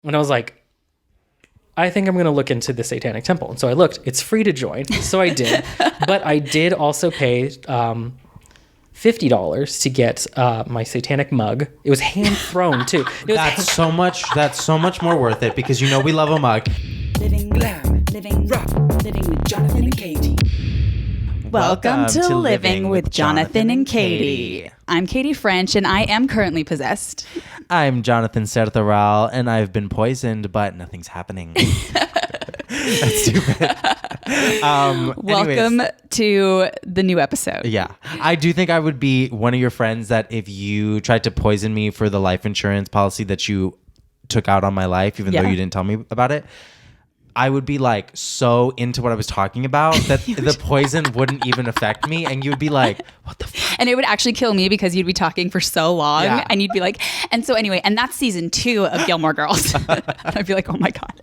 And I was like, I think I'm going to look into the Satanic Temple. And so I looked. It's free to join. So I did. But I did also pay $50 to get my satanic mug. It was hand thrown too. That's so much more worth it because you know we love a mug. Living glam, living rock, living with Jonathan and Katy. Welcome to Living with Jonathan and Katy. I'm Katy French, and I am currently possessed. I'm Jonathan CERDA-ROWELL, and I've been poisoned, but nothing's happening. That's stupid. Welcome to the new episode. Yeah. I do think I would be one of your friends that if you tried to poison me for the life insurance policy that you took out on my life, even though you didn't tell me about it, I would be like so into what I was talking about that the poison wouldn't even affect me. And you would be like, what the fuck? And it would actually kill me because you'd be talking for so long. Yeah. And you'd be like, and so anyway, and that's season 2 of Gilmore Girls. I'd be like, oh my God.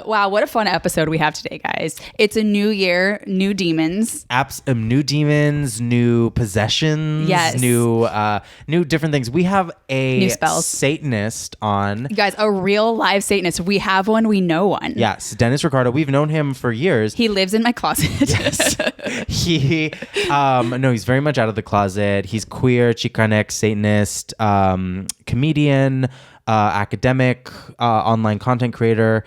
Wow, what a fun episode we have today, guys. It's a new year, new demons. New demons, new possessions, new different things. We have a new spells. Satanist on. You guys, a real live Satanist. We have one, we know one. Yes, Denis Ricardo. We've known him for years. He lives in my closet. Yes. He's very much out of the closet. He's queer, Chicanx, Satanist, comedian, academic, online content creator.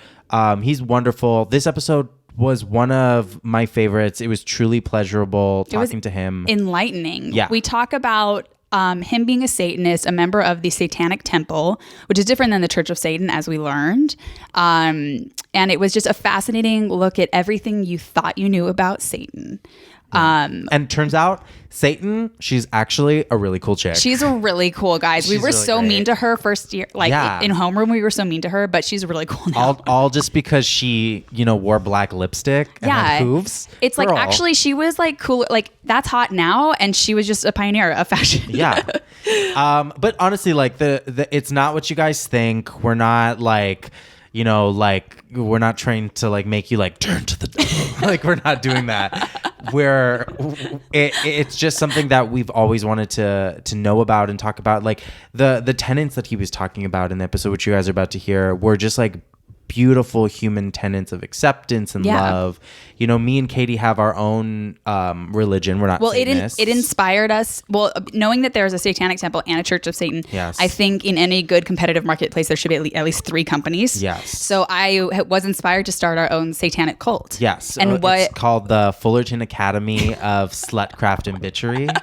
He's wonderful. This episode was one of my favorites. It was truly pleasurable talking to him. Enlightening. Yeah. We talk about him being a Satanist, a member of the Satanic Temple, which is different than the Church of Satan, as we learned. And it was just a fascinating look at everything you thought you knew about Satan. And turns out Satan, she's actually a really cool chick. She's a really cool guy. We were really so great. Mean to her first year, in homeroom, we were so mean to her, but she's really cool now. All just because she, wore black lipstick and had hooves. It's like, actually, she was like cool. Like, that's hot now. And she was just a pioneer of fashion. Yeah. But honestly, like the it's not what you guys think. We're not like, we're not trying to like make you like turn to the like we're not doing that. It's just something that we've always wanted to know about and talk about. Like the tenets that he was talking about in the episode, which you guys are about to hear, were just like beautiful human tenets of acceptance and love. Me and Katy have our own religion. We're not Satanists. It inspired us. Well, knowing that there's a Satanic Temple and a Church of Satan, I think in any good competitive marketplace, there should be at least 3 companies. Yes. So I was inspired to start our own satanic cult. Yes. And it's called the Fullerton Academy of Slutcraft and Bitchery.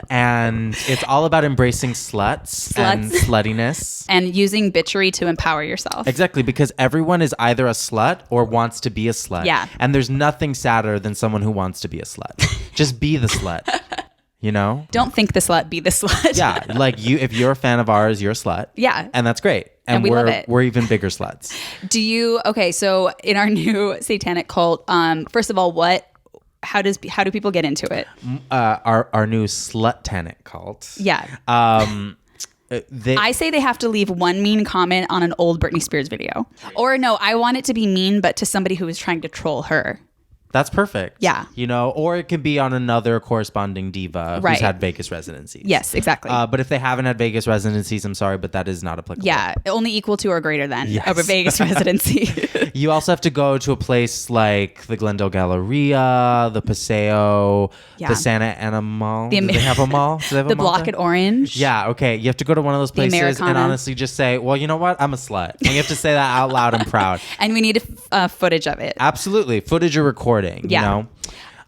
And it's all about embracing sluts and sluttiness. And using bitchery to empower yourself. Exactly, because everyone is either a slut or wants to be a slut. Yeah. And there's nothing sadder than someone who wants to be a slut. Just be the slut, Don't think the slut, be the slut. Yeah, like if you're a fan of ours, you're a slut. Yeah. And that's great. And we love it. We're even bigger sluts. So in our new satanic cult, first of all, how do people get into it? Our new slut-tanic cult. Yeah. I say they have to leave one mean comment on an old Britney Spears video. Or no, I want it to be mean, but to somebody who is trying to troll her. That's perfect. Yeah. Or it can be on another corresponding diva who's had Vegas residencies. Yes, exactly. But if they haven't had Vegas residencies, I'm sorry, but that is not applicable. Yeah, only equal to or greater than a Vegas residency. You also have to go to a place like the Glendale Galleria, the Paseo, the Santa Ana Mall. Do they have a mall? Do they have the Block at Orange. Yeah, okay. You have to go to one of those places and honestly just say, well, you know what? I'm a slut. And you have to say that out loud and proud. And we need footage of it. Absolutely. Footage or recording. Yeah.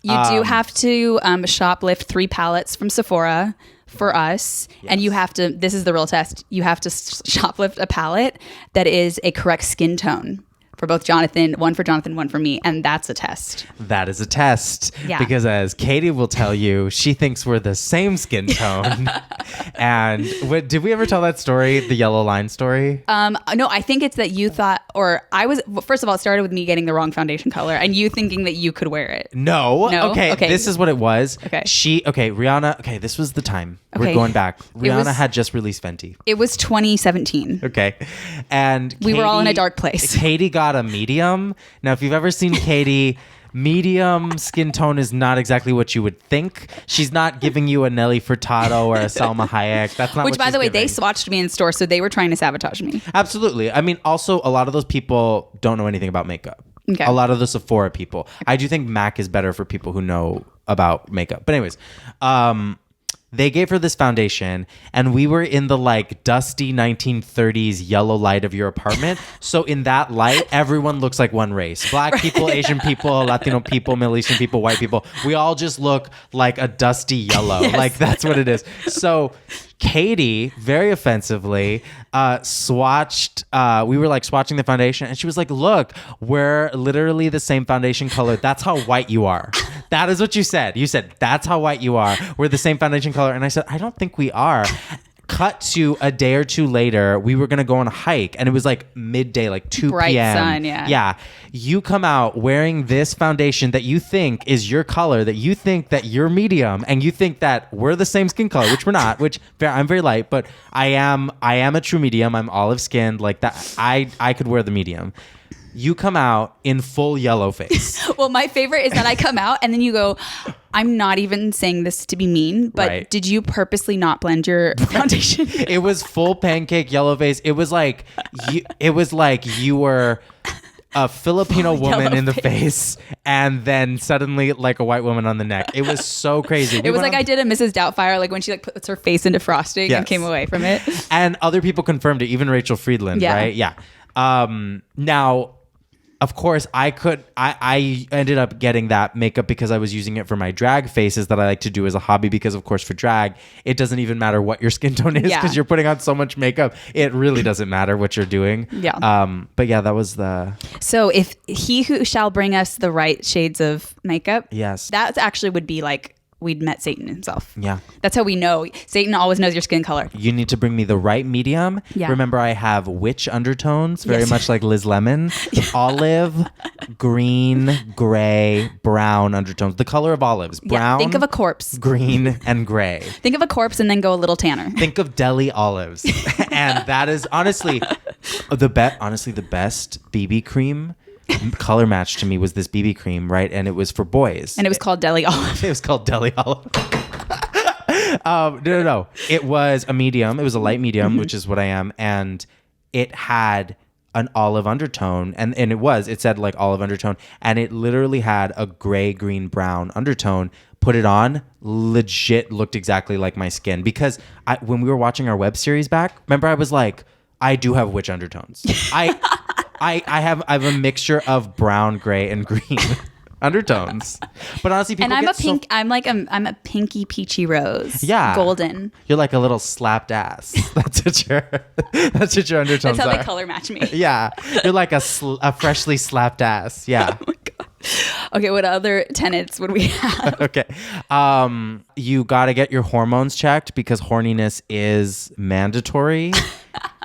You do have to shoplift 3 pallets from Sephora for us. Yes. And you have to, this is the real test, you have to shoplift a pallet that is a correct skin tone. For both Jonathan, one for Jonathan, one for me. And that's a test. That is a test. Yeah. Because as Katy will tell you, she thinks we're the same skin tone. And did we ever tell that story, the yellow line story? No, I think it's that you thought, first of all, it started with me getting the wrong foundation color and you thinking that you could wear it. No. Okay. This is what it was. Okay. Rihanna. Okay. This was the time. Okay. We're going back. Rihanna had just released Fenty. It was 2017. Okay. And we were all in a dark place. Katy got a medium. Now, if you've ever seen Katy, medium skin tone is not exactly what you would think. She's not giving you a Nelly Furtado or a Salma Hayek. That's not Which, what by she's the way, giving. they swatched me in store, so they were trying to sabotage me. Absolutely. I mean, also, a lot of those people don't know anything about makeup. Okay. A lot of the Sephora people. I do think MAC is better for people who know about makeup. But anyways, they gave her this foundation, and we were in the like dusty 1930s yellow light of your apartment. So in that light, everyone looks like one race. Black people, Asian people, Latino people, Middle Eastern people, white people. We all just look like a dusty yellow. Yes. Like that's what it is. So Katy, very offensively, swatched. We were like swatching the foundation, and she was like, "Look, we're literally the same foundation color. That's how white you are." That is what you said. You said, "That's how white you are. We're the same foundation color." And I said, "I don't think we are." Cut to a day or two later, we were going to go on a hike, and it was like midday, like 2 Bright p.m. sun, yeah. Yeah. You come out wearing this foundation that you think is your color, that you think that you're medium, and you think that we're the same skin color, which we're not, which I'm very light, but I am a true medium. I'm olive skinned like that. I could wear the medium. You come out in full yellow face. Well, my favorite is that I come out and then you go, I'm not even saying this to be mean, but Right. did you purposely not blend your foundation? It was full pancake yellow face. It was like you were a Filipino Full woman yellow in the face. face, and then suddenly like a white woman on the neck. It was so crazy. It was like I did a Mrs. Doubtfire, like when she like puts her face into frosting Yes. and came away from it. And other people confirmed it, even Rachel Friedland, Yeah. right? Yeah. Now, of course, I ended up getting that makeup because I was using it for my drag faces that I like to do as a hobby, because of course for drag, it doesn't even matter what your skin tone is because Yeah. you're putting on so much makeup. It really doesn't matter what you're doing. Yeah. But yeah, that was the... So if he who shall bring us the right shades of makeup, Yes. that actually would be like we'd met Satan himself. Yeah. That's how we know. Satan always knows your skin color. You need to bring me the right medium. Yeah. Remember, I have witch undertones, very Yes. much like Liz Lemon. Olive, green, gray, brown undertones. The color of olives. Yeah. Brown, Think of a corpse. green, and gray. Think of a corpse and then go a little tanner. Think of deli olives. And that is honestly the best BB cream color match to me was this BB cream, right? And it was for boys. And it was called Deli Olive. It was called Deli Olive. No. It was a medium. It was a light medium, which is what I am. And it had an olive undertone. And it said like olive undertone. And it literally had a gray, green, brown undertone. Put it on, legit looked exactly like my skin. Because when we were watching our web series back, remember I was like, I do have witch undertones. I have a mixture of brown, gray, and green undertones. But honestly, people And get I'm a pinky peachy rose. Yeah. Golden. You're like a little slapped ass. That's what your undertones That's how are. they color match me. Yeah, you're like a freshly slapped ass. Yeah. Oh my God. Okay, what other tenets would we have? Okay. You got to get your hormones checked because horniness is mandatory.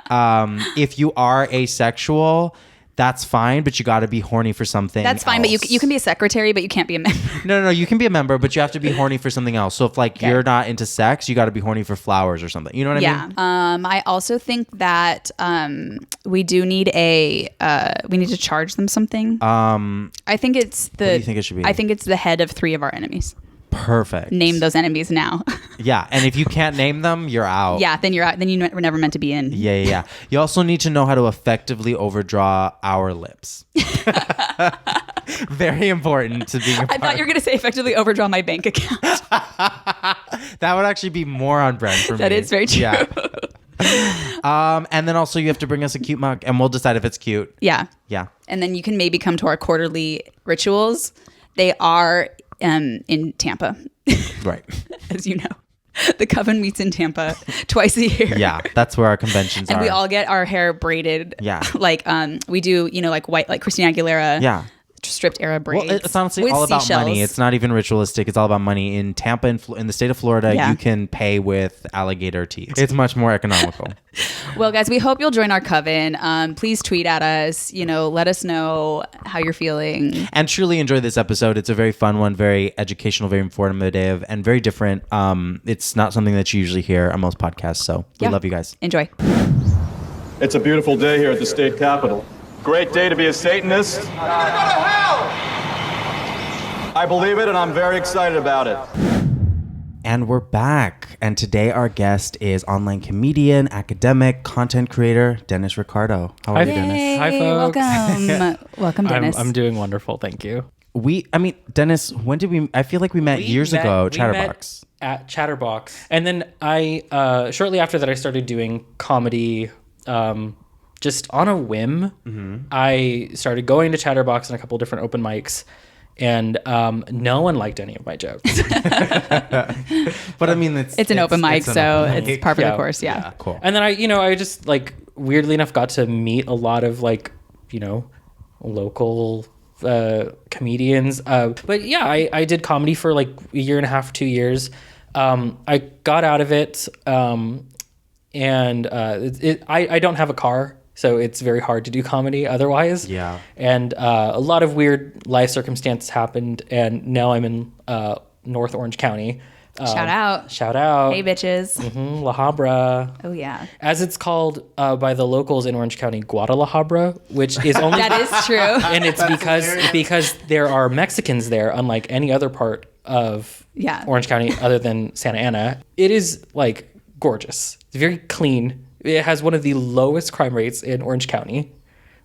If you are asexual, that's fine, but you got to be horny for something. That's fine, but you can be a secretary, but you can't be a member. No, you can be a member, but you have to be horny for something else. So if like you're not into sex, you got to be horny for flowers or something. You know what I mean? I also think that we do need we need to charge them something. I think it's What do you think it should be? I think it's the head of 3 of our enemies. Perfect. Name those enemies now. Yeah, and if you can't name them, you're out. Yeah, then you're out. Then you were never meant to be in. Yeah. You also need to know how to effectively overdraw our lips. Very important to being a part. I thought you were going to say effectively overdraw my bank account. That would actually be more on brand for me. That is very true. Yeah. And then also you have to bring us a cute mug, and we'll decide if it's cute. Yeah. Yeah. And then you can maybe come to our quarterly rituals. They are in Tampa, Right. as you know. The coven meets in Tampa twice a year. Yeah, that's where our conventions And are. we all get our hair braided. Yeah. Like we do, like white, like Christina Aguilera. Yeah. Stripped era braids. Well, it's honestly with all about seashells. money. It's not even ritualistic. It's all about money. In Tampa, in the state of Florida, Yeah. you can pay with alligator teeth. It's much more economical. Well, guys, we hope you'll join our coven. Please tweet at us. Let us know how you're feeling. And truly enjoy this episode. It's a very fun one, very educational, very informative, and very different. It's not something that you usually hear on most podcasts. So we love you guys. Enjoy. It's a beautiful day here at the state capitol. Great day to be a Satanist. I believe it, and I'm very excited about it. And we're back. And today our guest is online comedian, academic, content creator, Denis Ricardo. How are you, Denis? Yay, Hi, folks. Welcome, Denis. I'm doing wonderful, thank you. Denis, when did we, I feel like we met years ago, Chatterbox. At Chatterbox. And then I, shortly after that, I started doing comedy just on a whim. Mm-hmm. I started going to Chatterbox and a couple different open mics. And no one liked any of my jokes. But I mean, it's an open mic, so it's par for the course. Yeah. Cool. And then I just like weirdly enough got to meet a lot of like, local comedians. But yeah, I did comedy for like a year and a half, 2 years. I got out of it. And I don't have a car. So it's very hard to do comedy otherwise. Yeah. And a lot of weird life circumstances happened. And now I'm in North Orange County. Shout out. Hey, bitches. Mm-hmm, La Habra. Oh, yeah. As it's called by the locals in Orange County, Guadalajara, which is only... That is true. And it's because there are Mexicans there, unlike any other part of Orange County other than Santa Ana. It is, like, gorgeous. It's very clean. It has one of the lowest crime rates in Orange County.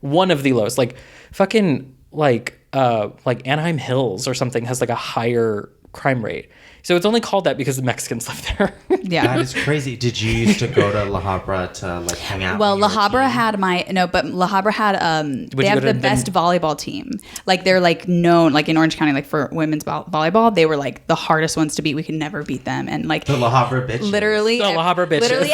One of the lowest. Like, fucking, like Anaheim Hills or something has, like, a higher crime rate. So it's only called that because the Mexicans live there. Yeah. That is crazy. Did you used to go to La Habra to like hang out? Well, La Habra had La Habra had they have the best volleyball team. Like they're like known like in Orange County like for women's volleyball, they were like the hardest ones to beat. We could never beat them. And like the La Habra bitches. Literally the La Habra bitches. Literally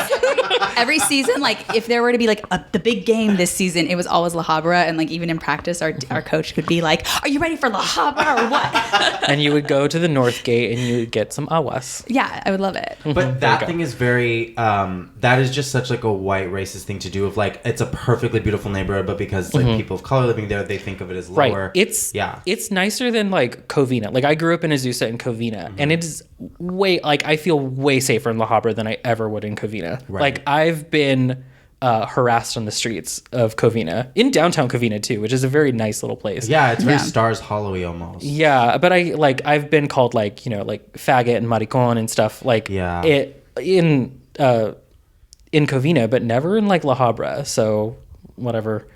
every season, like if there were to be like the big game this season, it was always La Habra. And like even in practice, our coach could be like, "Are you ready for La Habra or what?" And you would go to the North Gate and you would get some aguas. Yeah, I would love it. But that thing is very that is just such like a white racist thing to do of like it's a perfectly beautiful neighborhood, but because like people of color living there, they think of it as lower. Right. It's nicer than like Covina. Like I grew up in Azusa and Covina, and it is I feel way safer in La Habra than I ever would in Covina. Right. Like I've been harassed on the streets of Covina, in downtown Covina too, which is a very nice little place. Yeah, it's very Stars Hollow-y almost. Yeah, but I've been called like faggot and maricon and stuff like in Covina, but never in like La Habra. So whatever.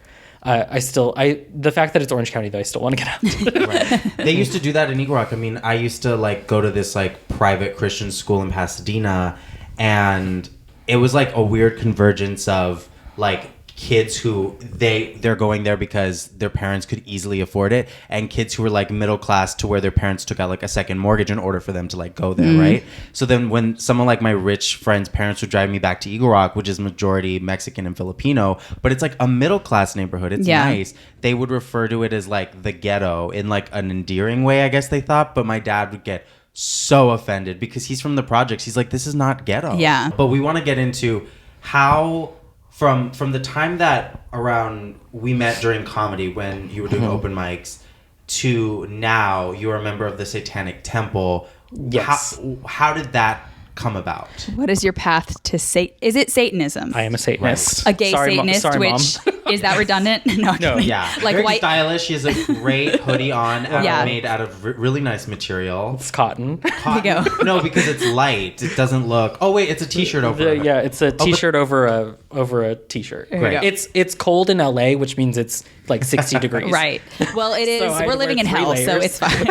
The fact that it's Orange County though, I still want to get out. Right. They used to do that in Eagle Rock. I mean, I used to like go to this like private Christian school in Pasadena, and it was like a weird convergence of like kids who they're going there because their parents could easily afford it, and kids who were like middle class to where their parents took out like a second mortgage in order for them to like go there, right? So then when someone like my rich friend's parents would drive me back to Eagle Rock, which is majority Mexican and Filipino, but it's like a middle class neighborhood, it's nice, they would refer to it as like the ghetto in like an endearing way, I guess they thought. But my dad would get so offended because he's from the projects. He's like, this is not ghetto. Yeah. But we want to get into how from the time that around we met during comedy when you were doing open mics to now you're a member of the Satanic Temple. Yes. How did that come about? What is your path to Is it Satanism? I am a Satanist. A gay Satanist, sorry, which is that redundant? No. Yeah, like very white stylish. She has a great hoodie on, made out of really nice material. It's cotton. There you go. No, because it's light. It doesn't look. Oh wait, it's a t-shirt over. Yeah, it's a t-shirt over a t-shirt. Great. It's cold in LA, which means it's like 60 degrees. Right. Well, it is. So I we're had to living in wear hell, 3 so layers. it's fine.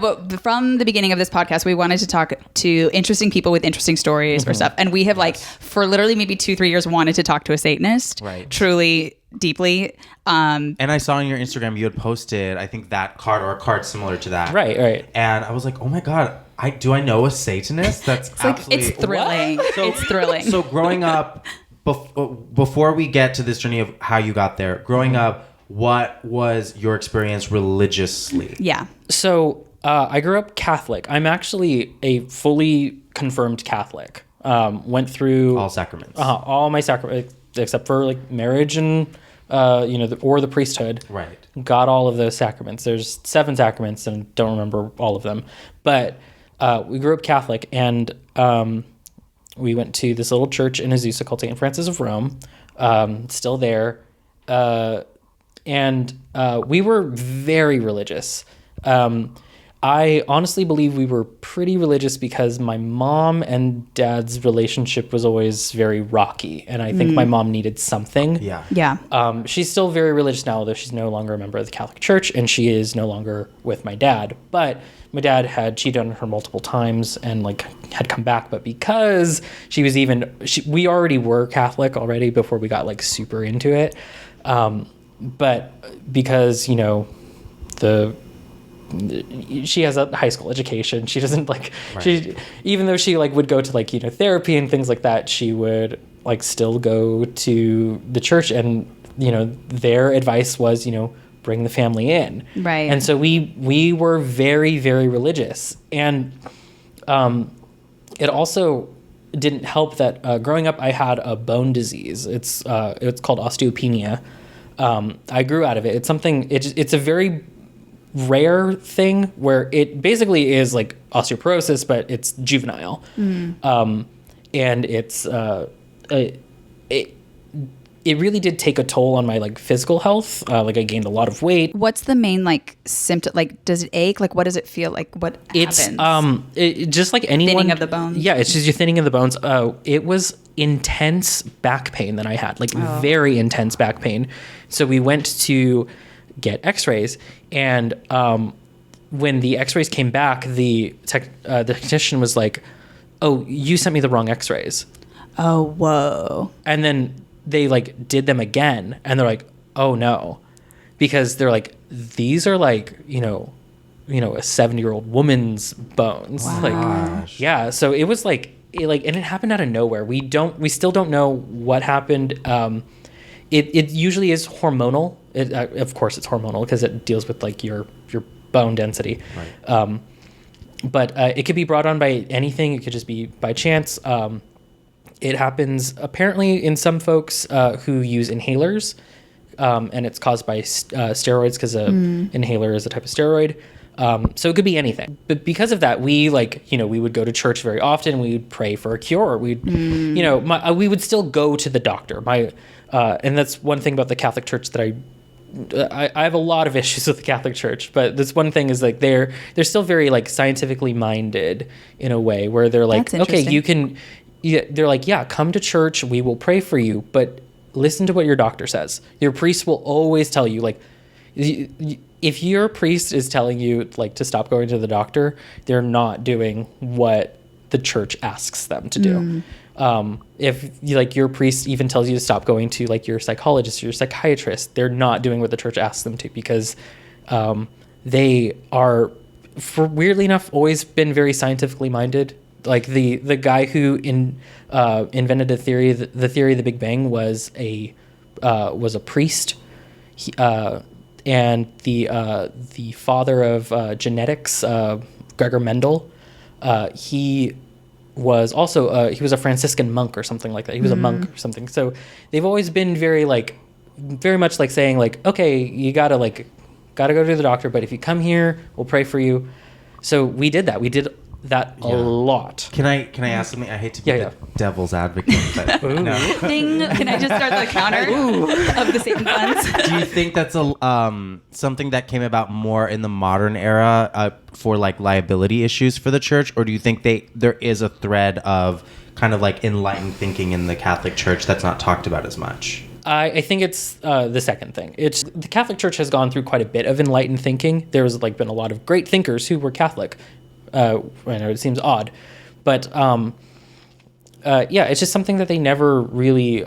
But from the beginning of this podcast, we wanted to talk to interesting people with interesting stories or stuff, and we have like for literally maybe 2-3 years wanted to talk to a Satanist. Right. Truly, deeply. And I saw on your Instagram you had posted, I think that card or a card similar to that. Right. And I was like, oh my god, do I know a Satanist? That's absolutely It's thrilling. It's thrilling. So growing up, before we get to this journey of how you got there, growing up, what was your experience religiously? Yeah. So I grew up Catholic. I'm actually a fully confirmed Catholic. Went through All sacraments. All my sacraments except for like marriage and or the priesthood. Right. Got all of those sacraments. There's 7 sacraments and don't remember all of them. But we grew up Catholic, and we went to this little church in Azusa called St. Francis of Rome. Still there. And we were very religious. I honestly believe we were pretty religious because my mom and dad's relationship was always very rocky, and I think my mom needed something. Yeah. She's still very religious now, although she's no longer a member of the Catholic Church, and she is no longer with my dad. But my dad had cheated on her multiple times and like had come back, but because we already were Catholic already before we got like super into it. But because, you know, she has a high school education, she doesn't like, even though she like would go to like, you know, therapy and things like that, she would like still go to the church, and, you know, their advice was, you know, bring the family in. Right. And so we were very, very religious. And it also didn't help that growing up I had a bone disease. It's called osteopenia. I grew out of it. It's something, it's a very rare thing where it basically is like osteoporosis, but it's juvenile. And it's it really did take a toll on my like physical health. Like I gained a lot of weight. What's the main like symptom? Like, does it ache? Like, what does it feel like? What happens? It's just like anyone. Thinning of the bones. Yeah, it's just you're thinning of the bones. It was intense back pain that I had, like very intense back pain. So we went to get X-rays, and when the X-rays came back, the technician was like, "Oh, you sent me the wrong X-rays." Oh, whoa! And then they like did them again, and they're like, "Oh no," because they're like, "These are like, you know, a 70-year-old woman's bones." Wow. Like, yeah. So it was like, and it happened out of nowhere. We still don't know what happened. It usually is hormonal. Of course, it's hormonal because it deals with like your bone density. Right. But it could be brought on by anything. It could just be by chance. It happens apparently in some folks who use inhalers, and it's caused by steroids because inhaler is a type of steroid. So it could be anything. But because of that, we would go to church very often. We would pray for a cure. We would still go to the doctor. And that's one thing about the Catholic Church that I have a lot of issues with the Catholic Church, but this one thing is like they're still very like scientifically minded in a way where they're like, okay, you can. Yeah, they're like, yeah, come to church. We will pray for you, but listen to what your doctor says. Your priest will always tell you, like, if your priest is telling you like to stop going to the doctor, they're not doing what the church asks them to do. If like your priest even tells you to stop going to like your psychologist or your psychiatrist, they're not doing what the church asks them to, because they are, for weirdly enough, always been very scientifically minded. Like the guy who invented the theory of the Big Bang was a priest, and the father of genetics, Gregor Mendel, he was also he was a Franciscan monk or something like that. He was a monk or something. So they've always been very much like saying like, okay, you gotta go to the doctor, but if you come here, we'll pray for you. So we did that. We did that a lot. Can I ask something? I hate to be the devil's advocate, but no. Ding! Can I just start the counter of the Satan puns? Do you think that's something that came about more in the modern era for like liability issues for the church, or do you think there is a thread of kind of like enlightened thinking in the Catholic Church that's not talked about as much? I think it's the second thing. It's the Catholic Church has gone through quite a bit of enlightened thinking. There's like been a lot of great thinkers who were Catholic. I know it seems odd, but it's just something that they never really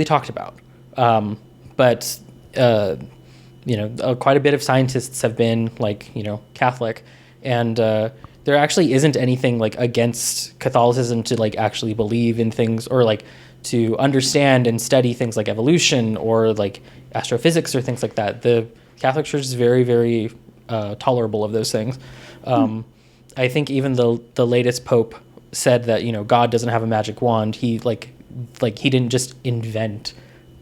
talked about. But quite a bit of scientists have been like, Catholic, and there actually isn't anything like against Catholicism to like actually believe in things, or like to understand and study things like evolution or like astrophysics or things like that. The Catholic Church is very, very tolerable of those things. I think even the latest Pope said that God doesn't have a magic wand. He he didn't just invent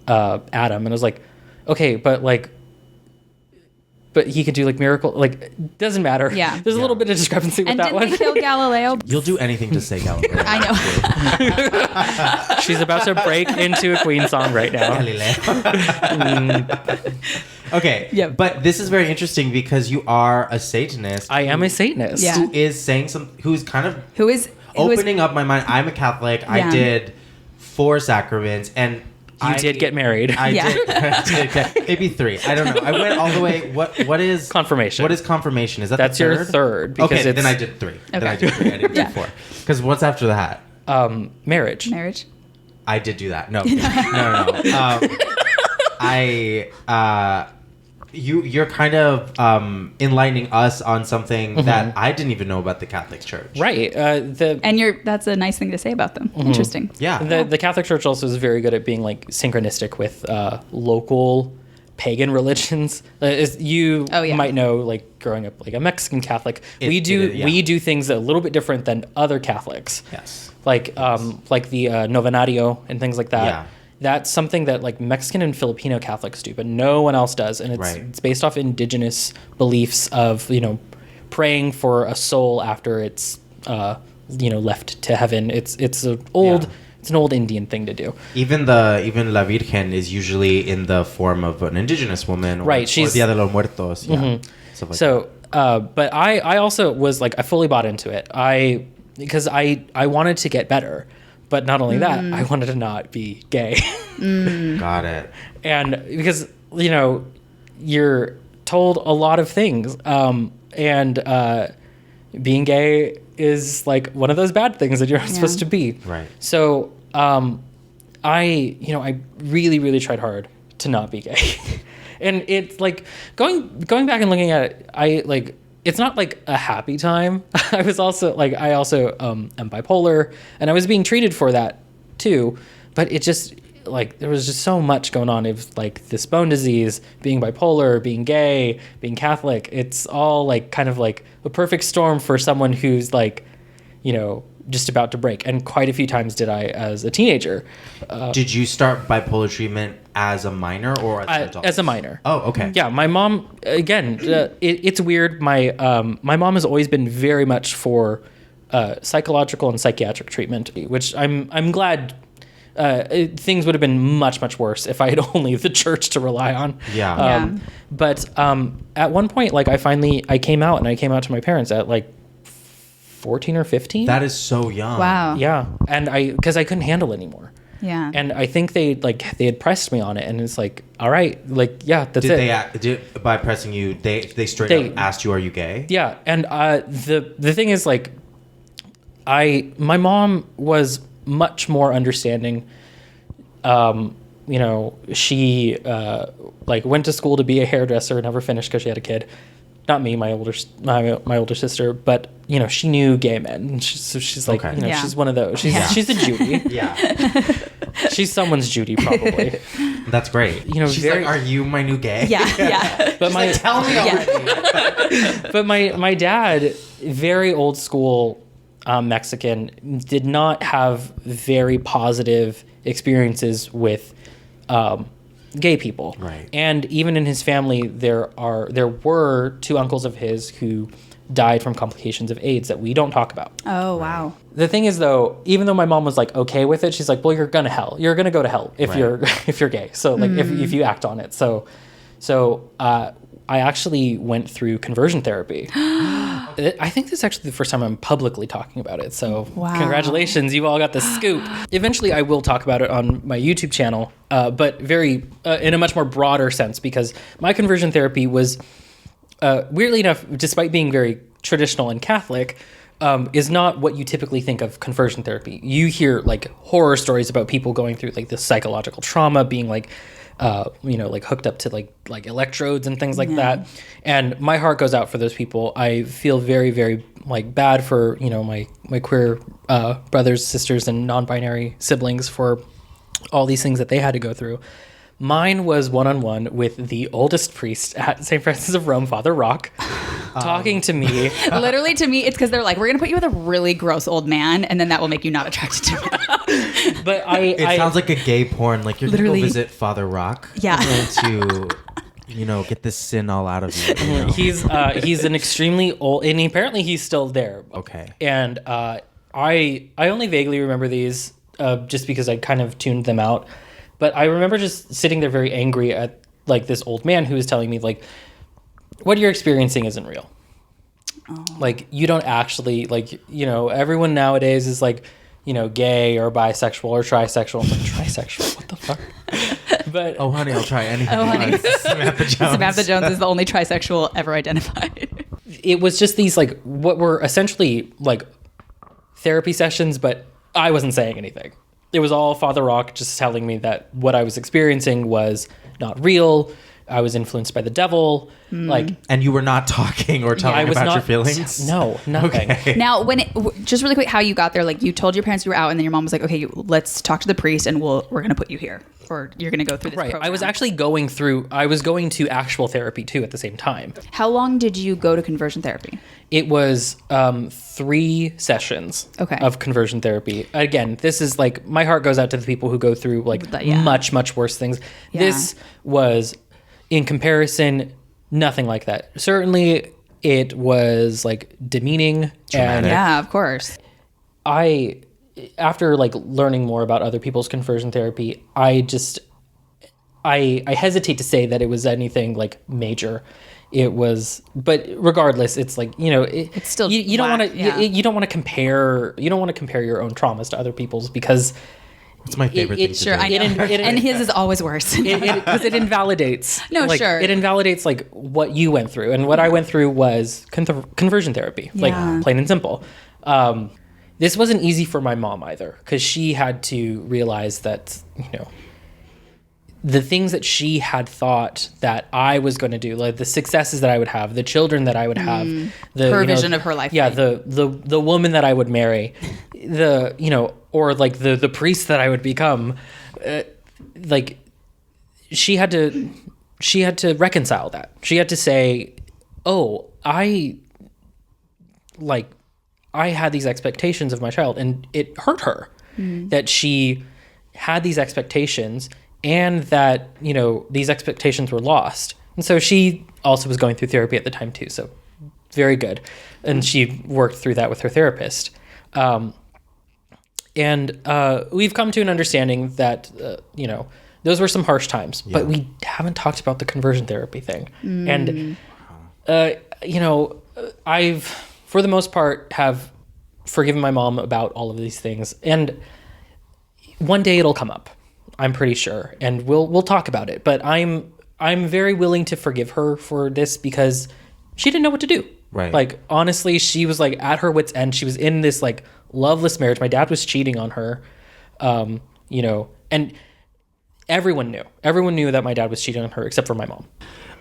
Adam, and I was like, okay, but like but he could do like miracle. Like, doesn't matter. Yeah. There's a little bit of discrepancy with that one. And didn't they kill Galileo? You'll do anything to say Galileo. I know. She's about to break into a Queen song right now. Okay, Yeah. But this is very interesting because you are a Satanist. I am a Satanist. Yeah. Who is saying who's kind of Who is opening up my mind. I'm a Catholic. Yeah. I did 4 sacraments, and You did get married. I Yeah. did. Maybe 3. I don't know. I went all the way. What is Confirmation. What is confirmation? Is that That's the your third? third, because Okay, it's- then I did 3. Then I Okay. did 3. I didn't Yeah. do 4. Because what's after that? Marriage. marriage? I did do that. No. You're kind of enlightening us on something that I didn't even know about the Catholic Church. Right. And that's a nice thing to say about them. Interesting. Yeah. The Catholic Church also is very good at being like synchronistic with local pagan religions. You might know, like growing up like a Mexican Catholic, we do things a little bit different than other Catholics. Yes. Like the novenario and things like that. Yeah. That's something that like Mexican and Filipino Catholics do, but no one else does, and it's based off indigenous beliefs of praying for a soul after it's left to heaven. It's an old Indian thing to do. Even La Virgen is usually in the form of an indigenous woman, Right, she's Dia de los Muertos. Yeah. Stuff like So, but I also was like, I fully bought into it. Because I wanted to get better, but not only that, I wanted to not be gay. that. Got it. And because, you're told a lot of things, and being gay is like one of those bad things that you're not supposed to be. Right. So, I really, really tried hard to not be gay. And it's like going back and looking at it, it's not like a happy time. I also am bipolar, and I was being treated for that too. But it just there was just so much going on. It was like this bone disease, being bipolar, being gay, being Catholic. It's all like kind of like a perfect storm for someone who's just about to break. And quite a few times did I as a teenager. Did you start bipolar treatment as a minor or as an adult? As a minor. Oh, okay. Yeah, my mom, again, it's weird. My mom has always been very much for psychological and psychiatric treatment, which I'm glad. Things would have been much, much worse if I had only the church to rely on. Yeah. But at one point, I came out, and I came out to my parents at 14 or 15. That is so young. Wow. Yeah, and because I couldn't handle it anymore. Yeah. And I think they had pressed me on it, and it's like, all right, that's it. By pressing you, they straight up asked you, "Are you gay?" Yeah, and the thing is, my mom was much more understanding. She went to school to be a hairdresser, never finished because she had a kid. Not me, my older sister, but she knew gay men. And she's like, Okay. she's one of those. She's a Judy. Yeah. She's someone's Judy, probably. That's great. She's like, "Are you my new gay?" Yeah. But Tell me already. But my dad, very old school Mexican, did not have very positive experiences with gay people. Right. And even in his family, there were 2 uncles of his who died from complications of AIDS that we don't talk about. Oh, wow. The thing is, though, even though my mom was okay with it, she's like, well, you're gonna go to hell if you're gay. So if you act on it. So I actually went through conversion therapy. I think this is actually the first time I'm publicly talking about it. So Congratulations, you all got the scoop. Eventually, I will talk about it on my YouTube channel, but very in a much more broader sense, because my conversion therapy was, weirdly enough, despite being very traditional and Catholic, is not what you typically think of conversion therapy. You hear horror stories about people going through this psychological trauma, being hooked up to electrodes and things like that. And my heart goes out for those people. I feel very, very bad for, my queer brothers, sisters, and non-binary siblings for all these things that they had to go through. Mine was one-on-one with the oldest priest at St. Francis of Rome, Father Rock, talking to me. Literally, to me, it's because they're like, we're going to put you with a really gross old man, and then that will make you not attracted to him. But it sounds like a gay porn. You're going to go visit Father Rock. Yeah. get this sin all out of you. He's an extremely old, and apparently he's still there. Okay. And I only vaguely remember these just because I kind of tuned them out. But I remember just sitting there very angry at like this old man who was telling me like, what you're experiencing isn't real. Oh. Like you don't actually everyone nowadays is like, gay or bisexual or trisexual. I'm like, trisexual? What the fuck? But oh, honey, I'll try anything. Oh, honey. Samantha Jones. Samantha Jones is the only trisexual ever identified. It was just these like what were essentially like therapy sessions, but I wasn't saying anything. It was all Father Rock just telling me that what I was experiencing was not real. I was influenced by the devil. And you were not talking or talking about your feelings? No, nothing. Okay. Now, just really quick, how you got there, like you told your parents you were out and then your mom was like, okay, let's talk to the priest and we're going to put you here or you're going to go through this program. I was actually going to actual therapy too at the same time. How long did you go to conversion therapy? It was 3 sessions of conversion therapy. Again, this is like, my heart goes out to the people who go through like much, much worse things. Yeah. This was, in comparison, nothing like that. Certainly, it was like demeaning. Dramatic. Yeah, of course. After like learning more about other people's conversion therapy, I hesitate to say that it was anything like major. It was, but regardless, it's like, it's still you don't want to you don't want to compare your own traumas to other people's because it's my favorite thing to do. I know. And his is always worse. Because it invalidates. No, sure. It invalidates like what you went through, and what I went through was conversion therapy, like plain and simple. This wasn't easy for my mom either, because she had to realize that the things that she had thought that I was going to do, like the successes that I would have, the children that I would have, her vision of her life. Yeah, the woman that I would marry, or like the priest that I would become, like she had to reconcile that. She had to say, oh, I had these expectations of my child, and it hurt her that she had these expectations and that, these expectations were lost. And so she also was going through therapy at the time too. So very good. And she worked through that with her therapist. And we've come to an understanding that, those were some harsh times, but we haven't talked about the conversion therapy thing. And, I've, for the most part, have forgiven my mom about all of these things. And one day it'll come up, I'm pretty sure. And we'll talk about it. But I'm very willing to forgive her for this because she didn't know what to do. Right. Like, honestly, she was like at her wit's end. She was in this like loveless marriage. My dad was cheating on her, and everyone knew that my dad was cheating on her except for my mom.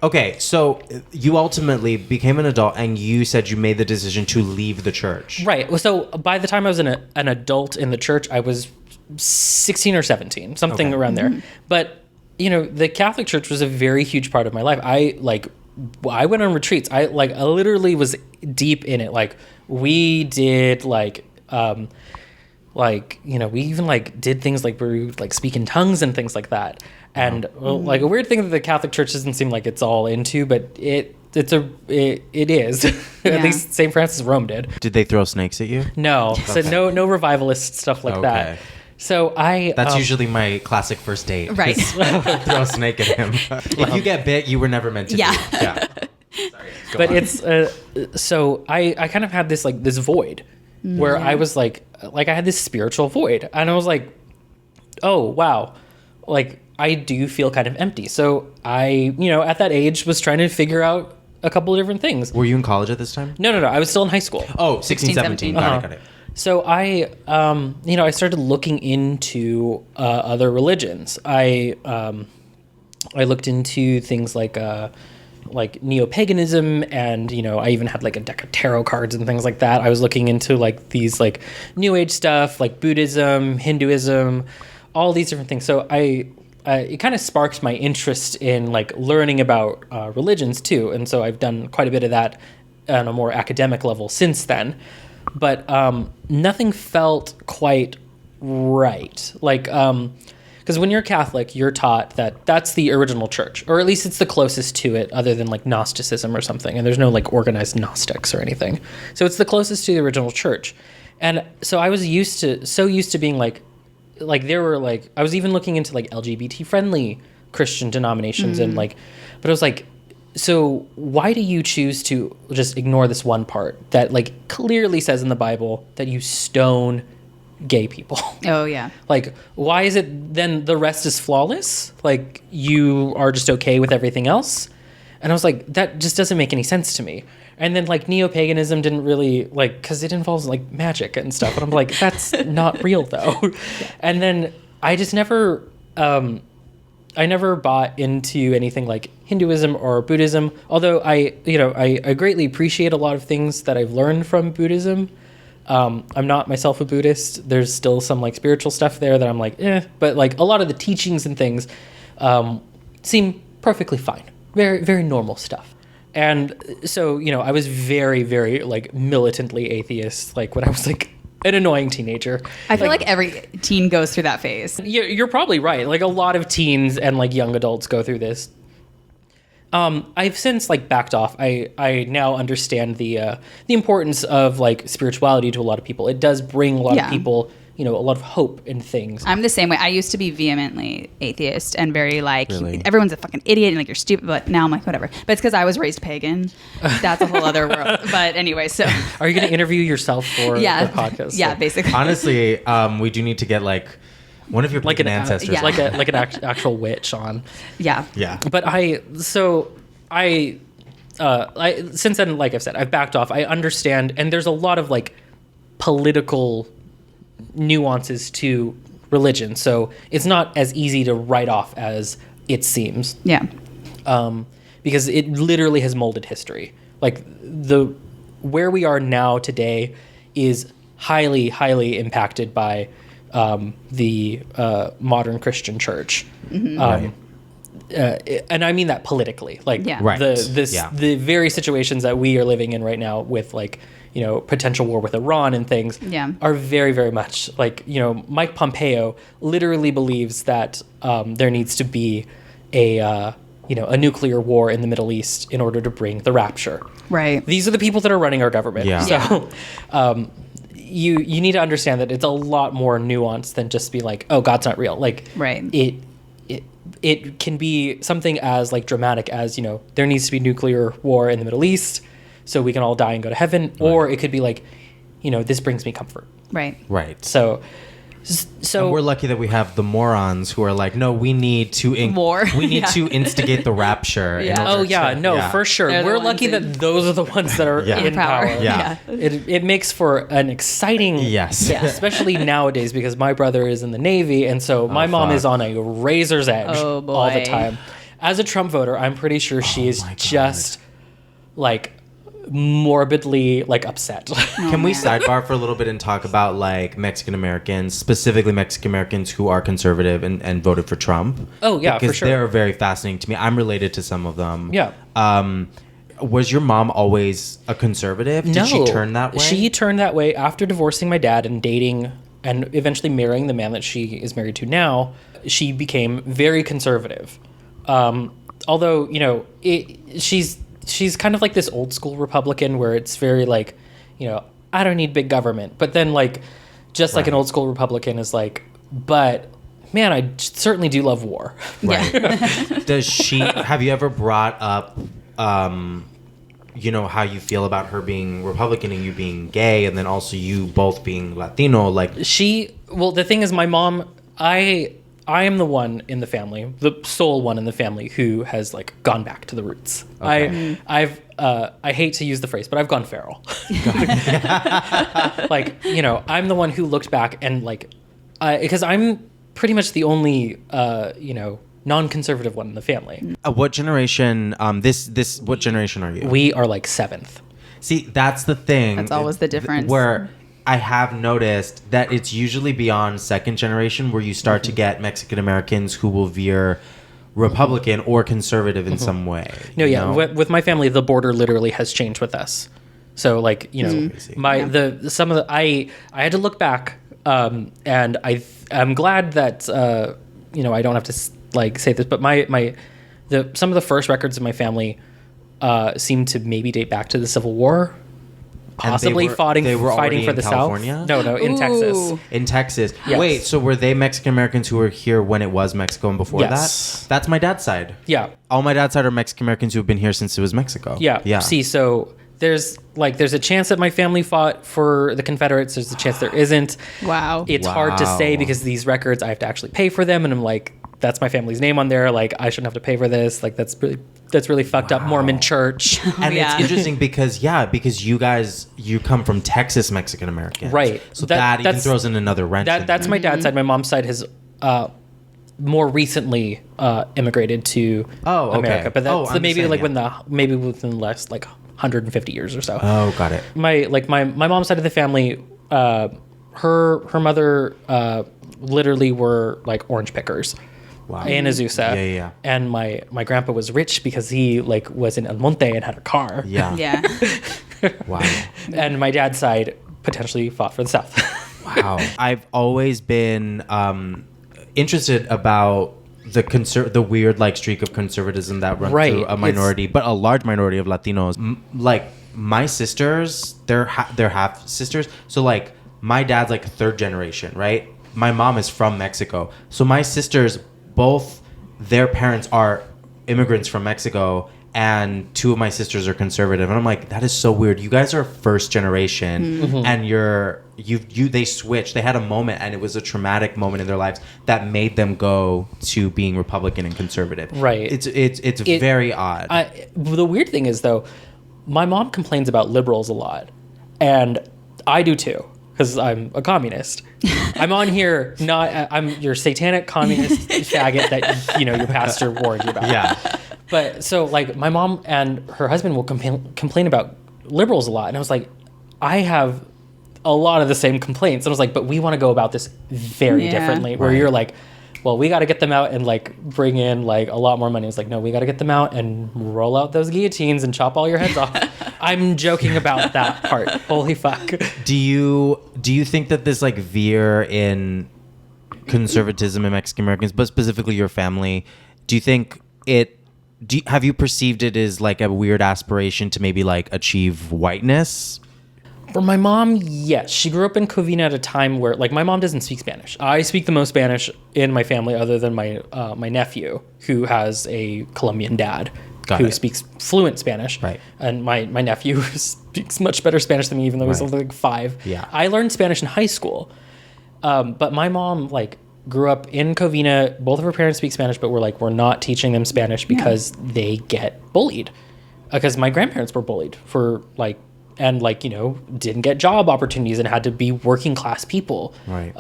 Okay, so you ultimately became an adult and you said you made the decision to leave the church. Right. So by the time I was an adult in the church, I was 16 or 17, something around there. But, the Catholic Church was a very huge part of my life. I went on retreats. I literally was deep in it. Like we did we even did things like we would speak in tongues and things like that. And a weird thing that the Catholic Church doesn't seem like it's all into, but it is. At least St. Francis of Rome did. Did they throw snakes at you? No. Okay. So no revivalist stuff like that. So that's usually my classic first date. Right. Throw a snake at him. If you get bit, you were never meant to be. Yeah. Sorry. But it's so I kind of had this this void where I was I had this spiritual void, and I was like, oh wow, I do feel kind of empty. So I, at that age was trying to figure out a couple of different things. Were you in college at this time? No. I was still in high school. Oh, 16, 17. Got it. So I, I started looking into other religions. I looked into things like neo-paganism, and I even had a deck of tarot cards and things like that. I was looking into these New Age stuff, like Buddhism, Hinduism, all these different things. So it kind of sparked my interest in learning about religions too, and so I've done quite a bit of that on a more academic level since then. But nothing felt quite right. because when you're Catholic, you're taught that that's the original church, or at least it's the closest to it, other than like Gnosticism or something. And there's no like organized Gnostics or anything, so it's the closest to the original church. And so I was used to being like there were like, I was even looking into like LGBT friendly Christian denominations and like, but I was like, so why do you choose to just ignore this one part that like clearly says in the Bible that you stone gay people? Oh yeah. Like, why is it then the rest is flawless? Like, you are just okay with everything else? And I was like, that just doesn't make any sense to me. And then like neo-paganism didn't really like, because it involves like magic and stuff. And I'm like, that's not real though. And then I just never, I never bought into anything like Hinduism or Buddhism, although I greatly appreciate a lot of things that I've learned from Buddhism. I'm not myself a Buddhist. There's still some like spiritual stuff there that I'm like, but like a lot of the teachings and things seem perfectly fine. Very, very normal stuff. And so, I was very, very like militantly atheist, like when I was like an annoying teenager. I feel like every teen goes through that phase. You're probably right. Like a lot of teens and like young adults go through this. I've since like backed off. I now understand the importance of like spirituality to a lot of people. It does bring a lot of people, a lot of hope in things. I'm the same way. I used to be vehemently atheist and very like, everyone's a fucking idiot and like you're stupid, but now I'm like, whatever. But it's because I was raised pagan. That's a whole other world. But anyway, so. Are you going to interview yourself for the podcast? Yeah, basically. Honestly, we do need to get like one of your like ancestors, like an actual witch on. Yeah. Yeah. But I since then, like I've said, I've backed off. I understand, and there's a lot of like political nuances to religion, so it's not as easy to write off as it seems. Yeah. Because it literally has molded history. Like where we are now today is highly, highly impacted by the modern Christian church. Right. And I mean that politically, like Right. the very situations that we are living in right now with like, potential war with Iran and things are very, very much like, Mike Pompeo literally believes that there needs to be a nuclear war in the Middle East in order to bring the rapture. Right. These are the people that are running our government. Yeah. So you need to understand that it's a lot more nuanced than just be like, oh, God's not real. Like, right. It can be something as like dramatic as, there needs to be nuclear war in the Middle East so we can all die and go to heaven. Right. Or it could be like, this brings me comfort. Right. Right. So and we're lucky that we have the morons who are like, no, we need to to instigate the rapture. For sure. We're lucky that those are the ones that are in power. Yeah. It makes for an exciting, especially nowadays because my brother is in the Navy, and so my mom is on a razor's edge all the time. As a Trump voter, I'm pretty sure she is just like morbidly like upset. Can we sidebar for a little bit and talk about like Mexican Americans, specifically Mexican Americans who are conservative and voted for Trump? Oh yeah, because for sure. They're very fascinating to me. I'm related to some of them. Yeah. Was your mom always a conservative? Did she turn that way? She turned that way after divorcing my dad and dating and eventually marrying the man that she is married to now. She became very conservative. Although, she's kind of like this old school Republican where it's very like, I don't need big government. But then like, just like an old school Republican is like, but man, I certainly do love war. Right. Have you ever brought up, how you feel about her being Republican and you being gay and then also you both being Latino? Like the thing is my mom, I am the one in the family, the sole one in the family who has like gone back to the roots. Okay. I hate to use the phrase, but I've gone feral. Like, I'm the one who looked back and like, because I'm pretty much the only, non-conservative one in the family. What generation? What generation are you? We are like 7th. See, that's the thing. That's always the difference. Where I have noticed that it's usually beyond 2nd generation where you start to get Mexican Americans who will veer Republican or conservative in some way. No, yeah. With my family, the border literally has changed with us. So like, I had to look back, and I'm glad that I don't have to like say this, but some of the first records of my family seem to maybe date back to the Civil War. Possibly fighting for the California? South. No, in Texas. In Texas. Yes. Wait, so were they Mexican Americans who were here when it was Mexico and before that? That's my dad's side. Yeah. All my dad's side are Mexican Americans who have been here since it was Mexico. Yeah. Yeah. See, so there's a chance that my family fought for the Confederates. There's a chance there isn't. Wow. It's hard to say because these records, I have to actually pay for them. And I'm like, that's my family's name on there. Like, I shouldn't have to pay for this. Like, that's really fucked up Mormon church. And it's interesting because you come from Texas Mexican Americans. Right. So that even throws in another wrench. That's my dad's side. My mom's side has more recently immigrated to America. But that's maybe within the last 150 years or so. Oh, got it. My mom's side of the family, her mother literally were like orange pickers. Wow. In Azusa. Yeah. And my grandpa was rich because he was in El Monte and had a car. Yeah. Yeah. Wow. And my dad's side potentially fought for the South. Wow. I've always been interested about the weird streak of conservatism that runs through a minority, but a large minority of Latinos. My sisters, they're half sisters. So my dad's third generation, right? My mom is from Mexico. So my sisters, both their parents are immigrants from Mexico, and two of my sisters are conservative. And I'm like, that is so weird. You guys are first generation, and they switched. They had a moment, and it was a traumatic moment in their lives that made them go to being Republican and conservative. Right. It's very odd. The weird thing is, though, my mom complains about liberals a lot, and I do too. Because I'm a communist. I'm on here I'm your satanic communist faggot that your pastor warned you about. Yeah. But so my mom and her husband will complain about liberals a lot, and I was like, I have a lot of the same complaints. And I was like, but we want to go about this very differently. Where you're like, well, we got to get them out and bring in a lot more money. It's like, no, we got to get them out and roll out those guillotines and chop all your heads off. I'm joking about that part. Holy fuck. Do you think that this veer in conservatism in Mexican Americans, but specifically your family, do you think have you perceived it as a weird aspiration to maybe achieve whiteness? For my mom, yes. She grew up in Covina at a time where, my mom doesn't speak Spanish. I speak the most Spanish in my family other than my nephew, who has a Colombian dad who speaks fluent Spanish. Right. And my nephew speaks much better Spanish than me, even though he's only 5. Yeah. I learned Spanish in high school. But my mom, grew up in Covina. Both of her parents speak Spanish, but we're not teaching them Spanish because they get bullied. Because my grandparents were bullied for, didn't get job opportunities and had to be working class people. Right.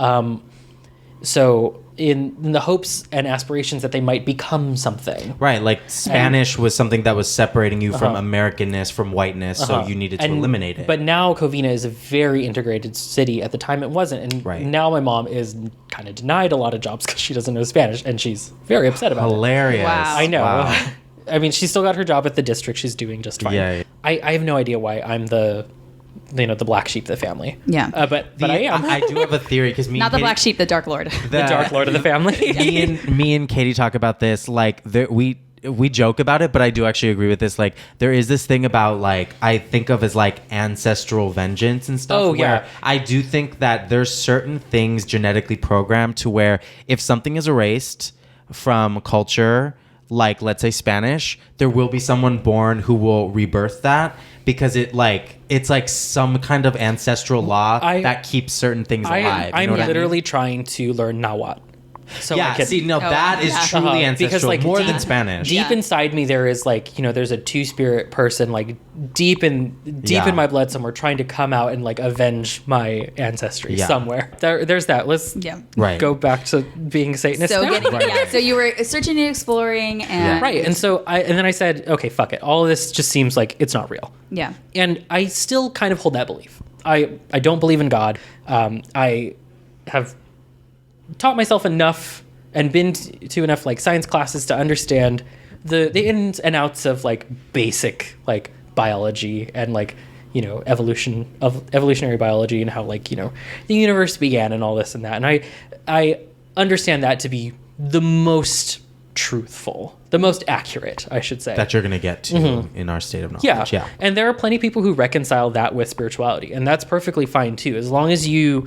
So in the hopes and aspirations that they might become something. Right. Spanish was something that was separating you from Americanness, from whiteness. So you needed to eliminate it. But now Covina is a very integrated city. At the time it wasn't. And now my mom is kind of denied a lot of jobs because she doesn't know Spanish. And she's very upset about it. Hilarious. Wow. I know. Wow. I mean, she's still got her job at the district. She's doing just fine. Yeah. I have no idea why I'm the black sheep of the family. Yeah. But I am. I do have a theory because Not the black sheep, the dark lord. The dark lord of the family. me and Katy talk about this. We joke about it, but I do actually agree with this. There is this thing about I think of as ancestral vengeance and stuff. Oh, yeah. Where I do think that there's certain things genetically programmed to where if something is erased from culture, let's say Spanish, there will be someone born who will rebirth that because it's some kind of ancestral law that keeps certain things alive. I'm literally trying to learn Nahuatl. So that is truly ancestral, because more than Spanish. Deep inside me, there is there's a two-spirit person deep in my blood somewhere trying to come out and avenge my ancestry somewhere. There's that. Let's go back to being Satanist. So you were searching and exploring, and and so then I said, okay, fuck it. All of this just seems like it's not real. Yeah, and I still kind of hold that belief. I don't believe in God. I have taught myself enough and been to enough science classes to understand the ins and outs of basic biology and evolutionary biology and how the universe began and all this and that. And I understand that to be the most truthful, the most accurate, I should say. That you're going to get to in our state of knowledge. Yeah. And there are plenty of people who reconcile that with spirituality, and that's perfectly fine too. As long as you,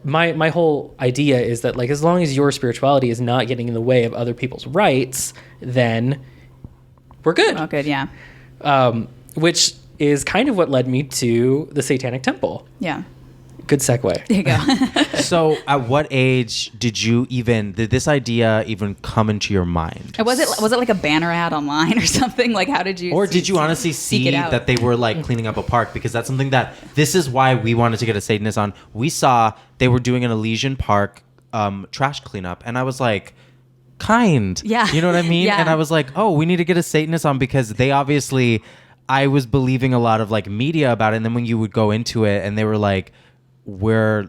my whole idea is that like, as long as your spirituality is not getting in the way of other people's rights, then we're good. Oh, good. Yeah. Which is kind of what led me to the Satanic Temple. Yeah. Good segue. There you go. So at what age did this idea even come into your mind? Was it like a banner ad online or something? Like, how did you? Or did you honestly see that they were like cleaning up a park? Because that's something this is why we wanted to get a Satanist on. We saw they were doing an Elysian Park trash cleanup, and I was like, kind. Yeah. You know what I mean? Yeah. And I was like, oh, we need to get a Satanist on because they obviously, I was believing a lot of like media about it, and then when you would go into it and they were like, they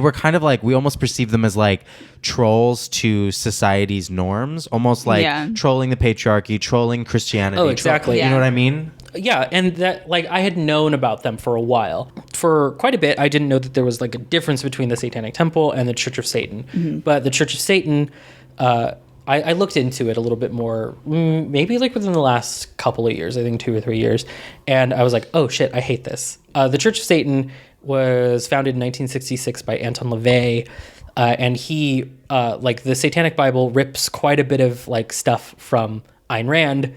were kind of like, we almost perceived them as like trolls to society's norms, almost like trolling the patriarchy, trolling Christianity. Oh, exactly. You know what I mean? Yeah, and that, like, I had known about them for a while. For quite a bit, I didn't know that there was like a difference between the Satanic Temple and the Church of Satan. But the Church of Satan, I looked into it a little bit more, maybe like within the last couple of years, I think 2 or 3 years. And I was like, oh shit, I hate this. The Church of Satan was founded in 1966 by Anton LaVey. And he, like the Satanic Bible rips quite a bit of like stuff from Ayn Rand.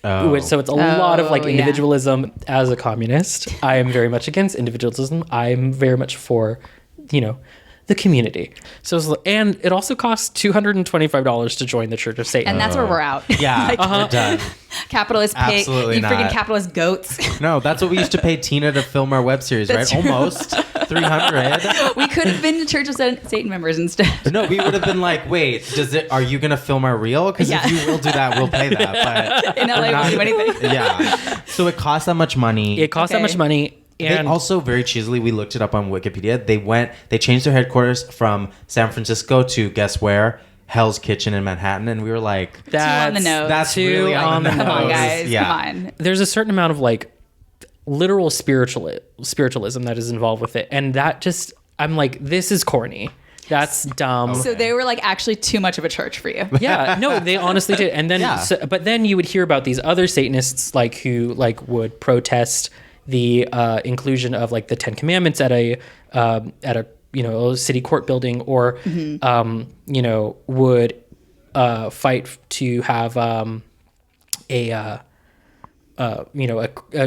So it's a lot of like individualism. As a communist, I am very much against individualism. I'm very much for, the community. So, and it also costs $225 to join the Church of Satan. And that's where we're out. Yeah, we're done. Capitalist pig. Absolutely You not. freaking capitalist goats. No, that's what we used to pay Tina to film our web series, right? True. Almost $300. We could have been Church of Satan members instead. No, we would have been like, wait, are you going to film our reel? Because if you will do that, we'll pay that. But in LA, we'll do anything. Yeah. So it costs that much money. It costs that much money. And they also, very cheesily, we looked it up on Wikipedia. They changed their headquarters from San Francisco to, guess where? Hell's Kitchen in Manhattan. And we were like, That's on the nose. That's too really on the nose. Come on, guys. Yeah. Come on. there's a certain amount of like literal spiritualism that is involved with it. And that just, I'm like, this is corny. That's dumb. So they were like actually too much of a church for you. Yeah, no, they honestly did. And then, but then you would hear about these other Satanists like who like would protest the inclusion of like the 10 Commandments at a city court building, or would fight to have a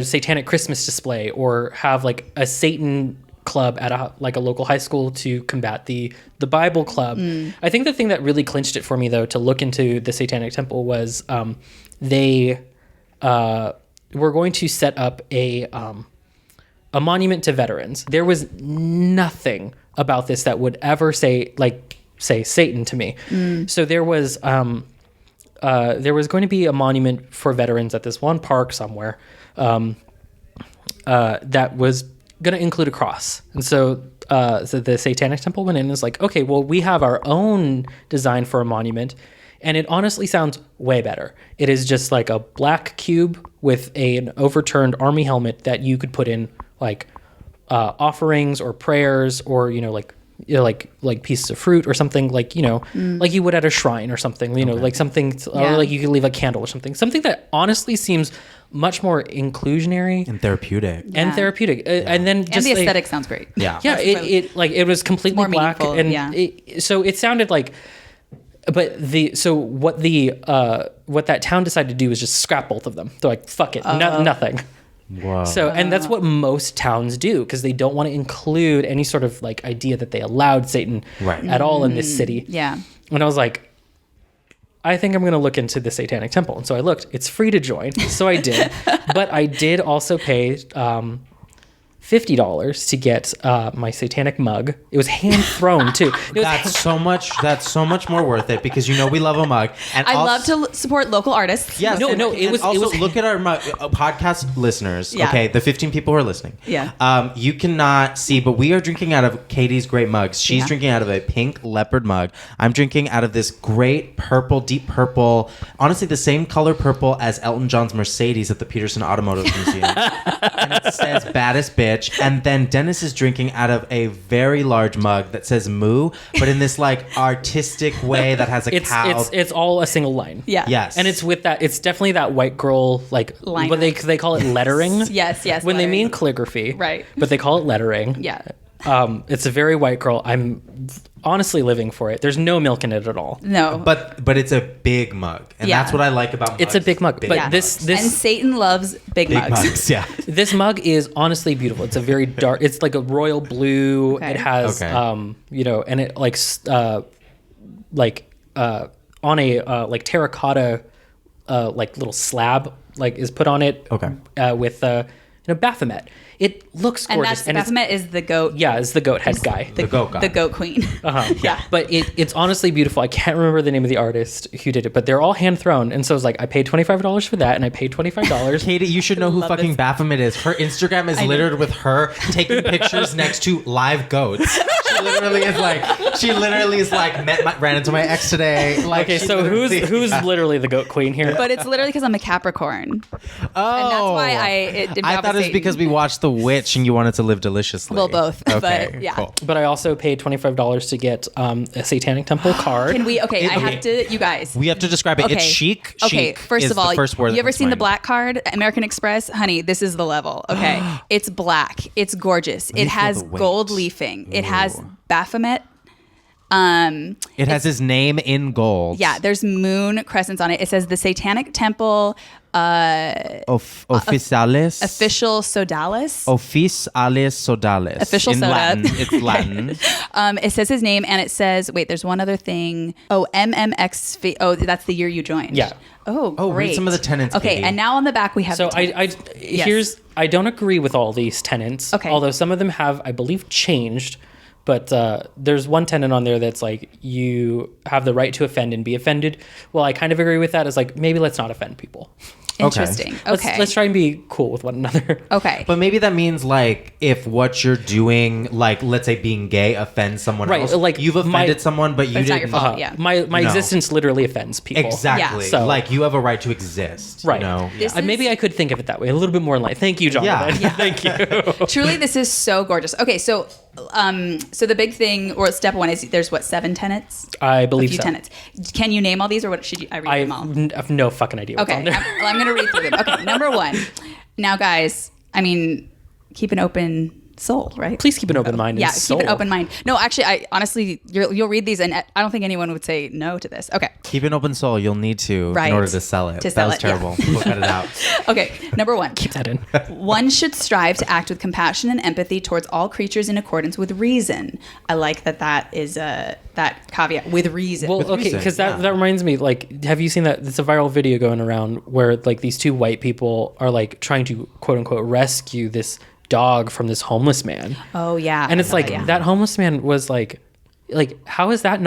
satanic Christmas display, or have like a Satan club at a local high school to combat the Bible club. I think the thing that really clinched it for me though to look into the Satanic Temple was they were going to set up a monument to veterans. There was nothing about this that would ever say Satan to me. So there was going to be a monument for veterans at this one park somewhere that was going to include a cross. And so the Satanic Temple went in and was like, okay, well, we have our own design for a monument. And it honestly sounds way better. It is just like a black cube with an overturned army helmet that you could put in like offerings or prayers, or like pieces of fruit or something, like like you would at a shrine or something, like something, or like you could leave a candle or something that honestly seems much more inclusionary and therapeutic. And then just the aesthetic sounds great. It was completely more black, and so it sounded like. But what that town decided to do was just scrap both of them. They're like, fuck it, nothing. Wow. So, and that's what most towns do, because they don't want to include any sort of like idea that they allowed Satan at all in this city. Yeah. And I was like, I think I'm going to look into the Satanic Temple. And so I looked. It's free to join. So I did. But I did also pay $50 to get my satanic mug. It was hand thrown too. That's so much more worth it, because we love a mug. And I love to support local artists. Yes. It was look at our podcast listeners. Yeah. Okay, the 15 people who are listening. Yeah. You cannot see, but we are drinking out of Katy's great mugs. She's drinking out of a pink leopard mug. I'm drinking out of this great purple, deep purple, honestly the same color purple as Elton John's Mercedes at the Peterson Automotive Museum. And it says "Baddest Bitch." bitch. And then Denis is drinking out of a very large mug that says moo, but in this like artistic way that has a cow. It's all a single line. Yeah. Yes. And it's with that. It's definitely that white girl like Line what they call it lettering. Yes. When lettering. they mean calligraphy. Right. But they call it lettering. Yeah. It's a very white girl. I'm honestly living for it. There's no milk in it at all. No. But it's a big mug, and that's what I like about mugs. It's a big mug, but Yeah. this and Satan loves big mugs. Yeah. this mug is honestly beautiful. It's a very dark. It's like a royal blue. Okay. It has and it on a like terracotta like little slab like is put on it. With Baphomet. It looks gorgeous. And Baphomet is the goat. Yeah, it's the goat head guy. The goat guy. The goat queen. Yeah. But it's honestly beautiful. I can't remember the name of the artist who did it, but they're all hand thrown. And so it's like, I paid $25 for that, and I paid $25. Katie, you should know who fucking Baphomet is. Her Instagram is littered with her taking pictures next to live goats. She literally is like, ran into my ex today. Like, Okay, so who's literally the goat queen here? But it's literally because I'm a Capricorn. Oh. And that's why I thought it was because we watched The Witch and you wanted to live deliciously. Well, both. Okay, But yeah. cool. But I also paid $25 to get a Satanic Temple card. Can we? Okay, I have to. You guys. We have to describe it. Okay. It's chic. Okay, Chic first is of all, the first word you ever that seen the comes to mind. black card, American Express? Honey, this is the level. Okay, it's black. It's gorgeous. It feel has the weight. gold leafing. It has Baphomet. It has his name in gold. Yeah, there's moon crescents on it. It says the Satanic Temple Officialis. Official Sodalis. Officialis Sodalis. Official in soda. Latin. It's Latin. It says his name, and it says, wait, there's one other thing. Oh, MMX. Oh, that's the year you joined. Yeah. Oh, great. Read some of the tenants. Okay, Katie. and now on the back we have. So the tenants. Yes. I don't agree with all these tenants. Okay. Although some of them have, I believe, changed. But there's one tenant on there that's like, you have the right to offend and be offended. Well, I kind of agree with that. It's like, maybe let's not offend people. Interesting. Okay. Let's try and be cool with one another. Okay. But maybe that means like if what you're doing, like let's say being gay, offends someone Right, else. like you've offended someone, but you it's not didn't. your fault. Yeah. My No. existence literally offends people. Exactly. Yeah. So- like you have a right to exist. Right. You know? This Maybe I could think of it that way. A little bit more in light. Thank you, Jonathan. Yeah. Thank you. Truly, this is so gorgeous. Okay, so the big thing, or step one, is there's what, 7 tenants? I A believe few so. tenants. Can you name all these, or what should I read I them all? have no fucking idea what's on Okay, there. I'm going to read through them. Okay, number 1. Now, guys, I mean, keep an open soul, right? Please keep an open mind. Yeah, and soul. keep an open mind. No, actually, I honestly, you'll read these, and I don't think anyone would say no to this. Okay. Keep an open soul. You'll need to Right. in order to sell it. To sell that was it, yeah. terrible. We'll cut it out. Okay, number 1. Keep that in. One should strive to act with compassion and empathy towards all creatures in accordance with reason. I like that is that caveat, with reason. Well, okay, reason, because that reminds me, like, have you seen that? It's a viral video going around where, like, these 2 white people are, like, trying to, quote unquote, rescue this dog from this homeless man. Oh, yeah. And it's like, Yeah. that homeless man was like, how is that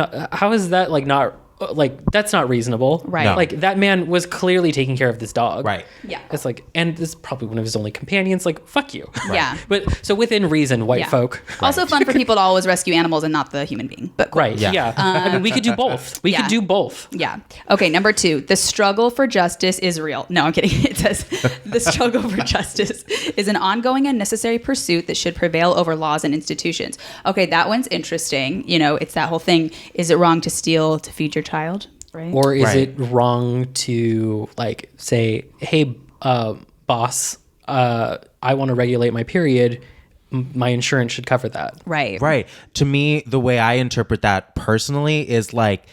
that's not reasonable. Right. No. Like, that man was clearly taking care of this dog. Right. Yeah. It's like, and this is probably one of his only companions. Like, fuck you. Yeah. But so within reason, white Yeah. folk. Also fun for people to always rescue animals and not the human being. But cool. Right. Yeah. I mean, we could do both. We yeah. could do both. Yeah. Okay, number 2. The struggle for justice is real. No, I'm kidding. It says the struggle for justice is an ongoing and necessary pursuit that should prevail over laws and institutions. Okay, that one's interesting. You know, it's that whole thing. Is it wrong to steal to feed your child? Right. Or is Right. it wrong to like say, hey, boss, I want to regulate my period. My insurance should cover that. Right. Right. To me, the way I interpret that personally is like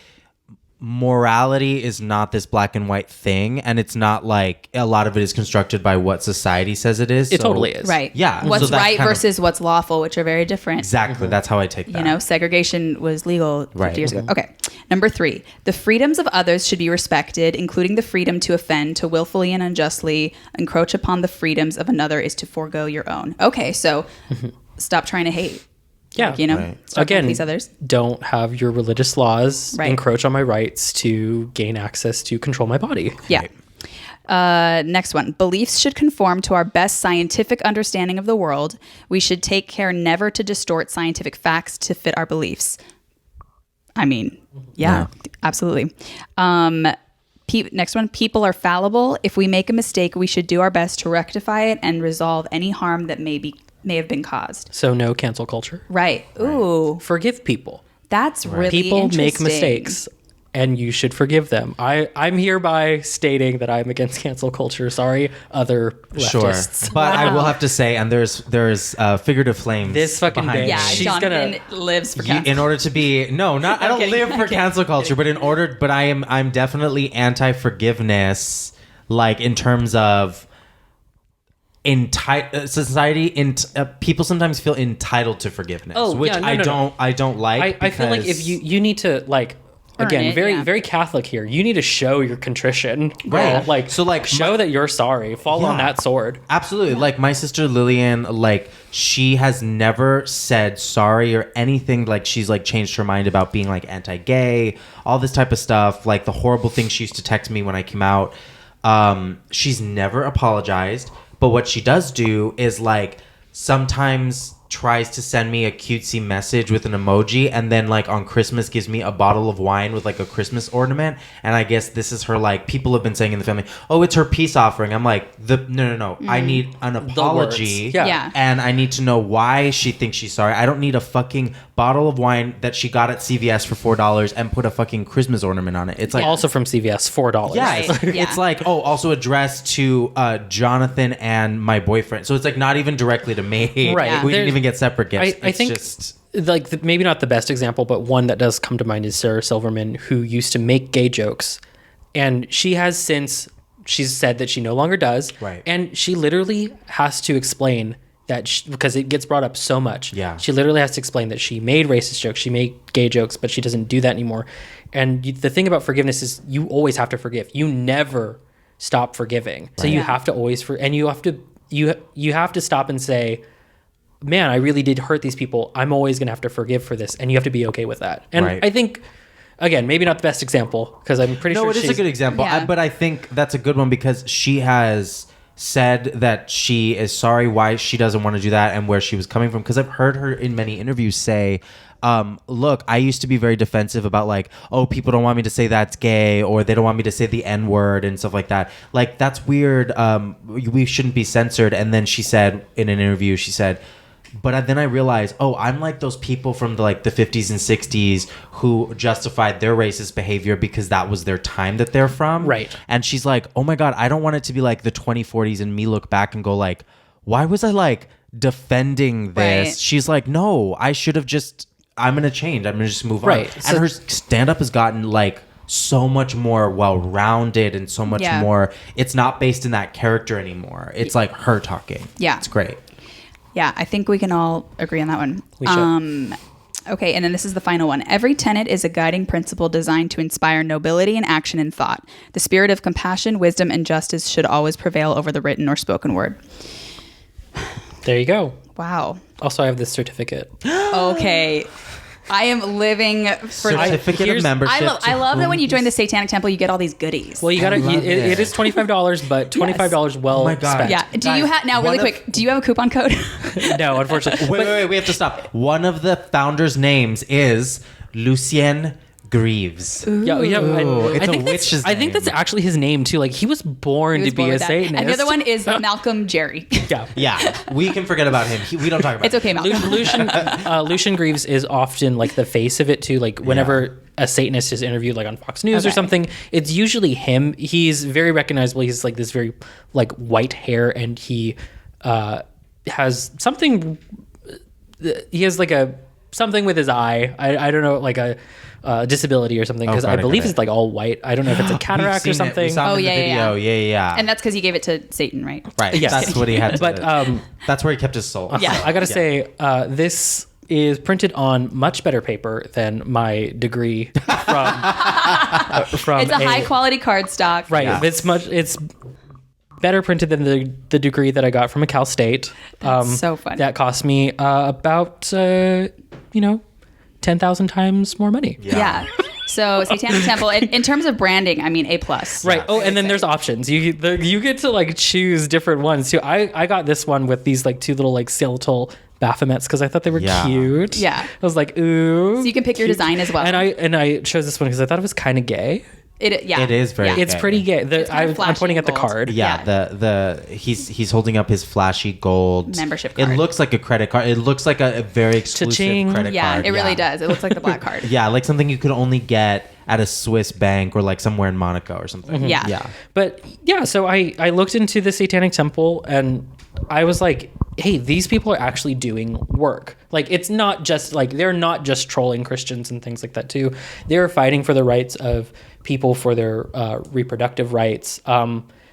morality is not this black and white thing, and it's not like a lot of it is constructed by what society says it is. It totally is. Right. Yeah. What's So that's right kind of- versus what's lawful, which are very different. Exactly. That's how I take that. You know, segregation was legal 50 Right. years ago. Okay. Number 3, the freedoms of others should be respected, including the freedom to offend, to willfully and unjustly encroach upon the freedoms of another is to forego your own. Okay, so stop trying to hate. Yeah. Like, you know, Right. stop trying Again, to please others. don't have your religious laws Right. encroach on my rights to gain access to control my body. Yeah. Next one. Beliefs should conform to our best scientific understanding of the world. We should take care never to distort scientific facts to fit our beliefs. I mean, yeah. Absolutely. Next one. People are fallible. If we make a mistake, we should do our best to rectify it and resolve any harm that may be may have been caused. So no cancel culture. Right. Ooh. Forgive people. That's really People make interesting. mistakes, and you should forgive them. I'm hereby stating that I'm against cancel culture. Sorry, other leftists. Sure, but I will have to say, and there's figurative flames. This fucking behind bitch. me. Yeah, She's Jonathan lives for cancel. In order to be I don't kidding, live for I'm cancel culture, but I'm definitely anti-forgiveness, like in terms of society. People sometimes feel entitled to forgiveness, which I don't like. I feel like if you need to like. Again, very Catholic here. You need to show your contrition, right? Like, so, like, show that you're sorry. Fall on that sword. Absolutely. Like my sister Lillian, like she has never said sorry or anything. Like she's like changed her mind about being like anti-gay, all this type of stuff. Like the horrible things she used to text me when I came out. She's never apologized. But what she does do is like sometimes tries to send me a cutesy message with an emoji, and then like on Christmas gives me a bottle of wine with like a Christmas ornament. And I guess this is her, like, people have been saying in the family, oh, it's her peace offering. I'm like, no. I need an apology. Yeah. And I need to know why she thinks she's sorry. I don't need a fucking bottle of wine that she got at CVS for $4 and put a fucking Christmas ornament on it. It's like also from CVS, $4. Yeah, Right. it's like, oh, also addressed to Jonathan and my boyfriend. So it's like not even directly to me. Right. Yeah. We didn't even get separate gifts. I think just like maybe not the best example, but one that does come to mind is Sarah Silverman, who used to make gay jokes, and she has since she's said that she no longer does. Right. And she literally has to explain that because it gets brought up so much. Yeah. She literally has to explain that she made racist jokes, she made gay jokes, but she doesn't do that anymore. And the thing about forgiveness is you always have to forgive. You never stop forgiving. Right. So you have to always and you have to stop and say, man, I really did hurt these people. I'm always going to have to forgive for this. And you have to be okay with that. And I think, again, maybe not the best example, because I'm pretty sure it is a good example. Yeah. But I think that's a good one because she has said that she is sorry why she doesn't want to do that and where she was coming from. Because I've heard her in many interviews say, look, I used to be very defensive about like, oh, people don't want me to say that's gay, or they don't want me to say the N-word and stuff like that. Like, that's weird. We shouldn't be censored. And then she said in an interview, she said, but then I realized, oh, I'm like those people from the 50s and 60s who justified their racist behavior because that was their time that they're from. Right. And she's like, oh my God, I don't want it to be like the 2040s and me look back and go like, why was I like defending this? Right. She's like, no, I should have I'm going to change. I'm going to just move on. Right. And her stand-up has gotten like so much more well-rounded and so much more. It's not based in that character anymore. It's like her talking. Yeah. It's great. Yeah, I think we can all agree on that one. We should. Okay, and then this is the final one. Every tenet is a guiding principle designed to inspire nobility in action and thought. The spirit of compassion, wisdom, and justice should always prevail over the written or spoken word. There you go. Wow. Also, I have this certificate. Okay. I am living for certificate of membership. I love that when you join the Satanic Temple, you get all these goodies. Well, you gotta. It is $25, but $25 well my God. spent. Yeah. Do you have now? Really quick. Do you have a coupon code? No, unfortunately. Wait. We have to stop. One of the founders' names is Lucien Greaves. Yeah. It's a witch's I think that's name. actually his name too. Like he was born to be a Satanist. And the other one is Malcolm Jerry. Yeah. Yeah, we can forget about him. We don't talk about It's okay, Malcolm. Lucien Greaves is often like the face of it too. Like whenever a Satanist is interviewed, like on Fox News or something, it's usually him. He's very recognizable. He's like this very like white hair, and he has something. He has like a something with his eye. I don't know, like a disability or something, because I believe it's like all white. I don't know if it's a cataract or something. We saw him in the video. Yeah. And that's because he gave it to Satan, right? Right. Yes. That's what he had. But that's where he kept his soul. Yeah. I gotta say, this is printed on much better paper than my degree from It's a high quality cardstock. Right. Yeah. It's better printed than the degree that I got from a Cal State. That's so fun. That cost me about 10,000 times more money. Yeah. So Satanic Temple, in terms of branding, I mean, A+. Right. Oh, and then there's options. You get to like choose different ones too. I got this one with these like two little like skeletal Baphomets because I thought they were cute. Yeah. I was like, ooh. So you can pick your design as well. And I chose this one because I thought it was kind of gay. It is very It's gay. pretty gay. I'm flashing pointing at the gold. card. He's holding up his flashy gold membership card. It looks like a credit card. It looks like a very exclusive Cha-ching. credit card. It really does. It looks like the black card. Yeah, like something you could only get at a Swiss bank or like somewhere in Monaco or something. Mm-hmm. Yeah. But yeah, so I looked into the Satanic Temple and I was like, hey, these people are actually doing work. Like, it's not just like, they're not just trolling Christians and things like that too. They're fighting for the rights of people, for their reproductive rights.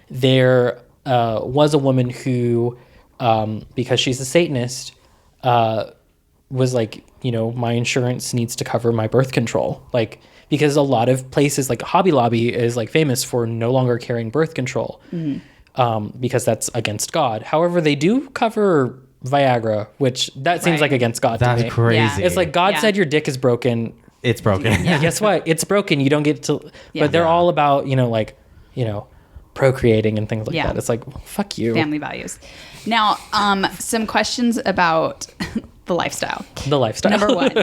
There was a woman who, because she's a Satanist, was like, my insurance needs to cover my birth control. Like, because a lot of places like Hobby Lobby is like famous for no longer carrying birth control. Because that's against God. However, they do cover Viagra, which that seems like against God to me. That's crazy. Yeah. It's like God said your dick is broken. It's broken. Guess what? It's broken. You don't get to. But they're all about procreating and things like that. It's like, well, fuck you. Family values. Now, some questions about the lifestyle. The lifestyle. Number one,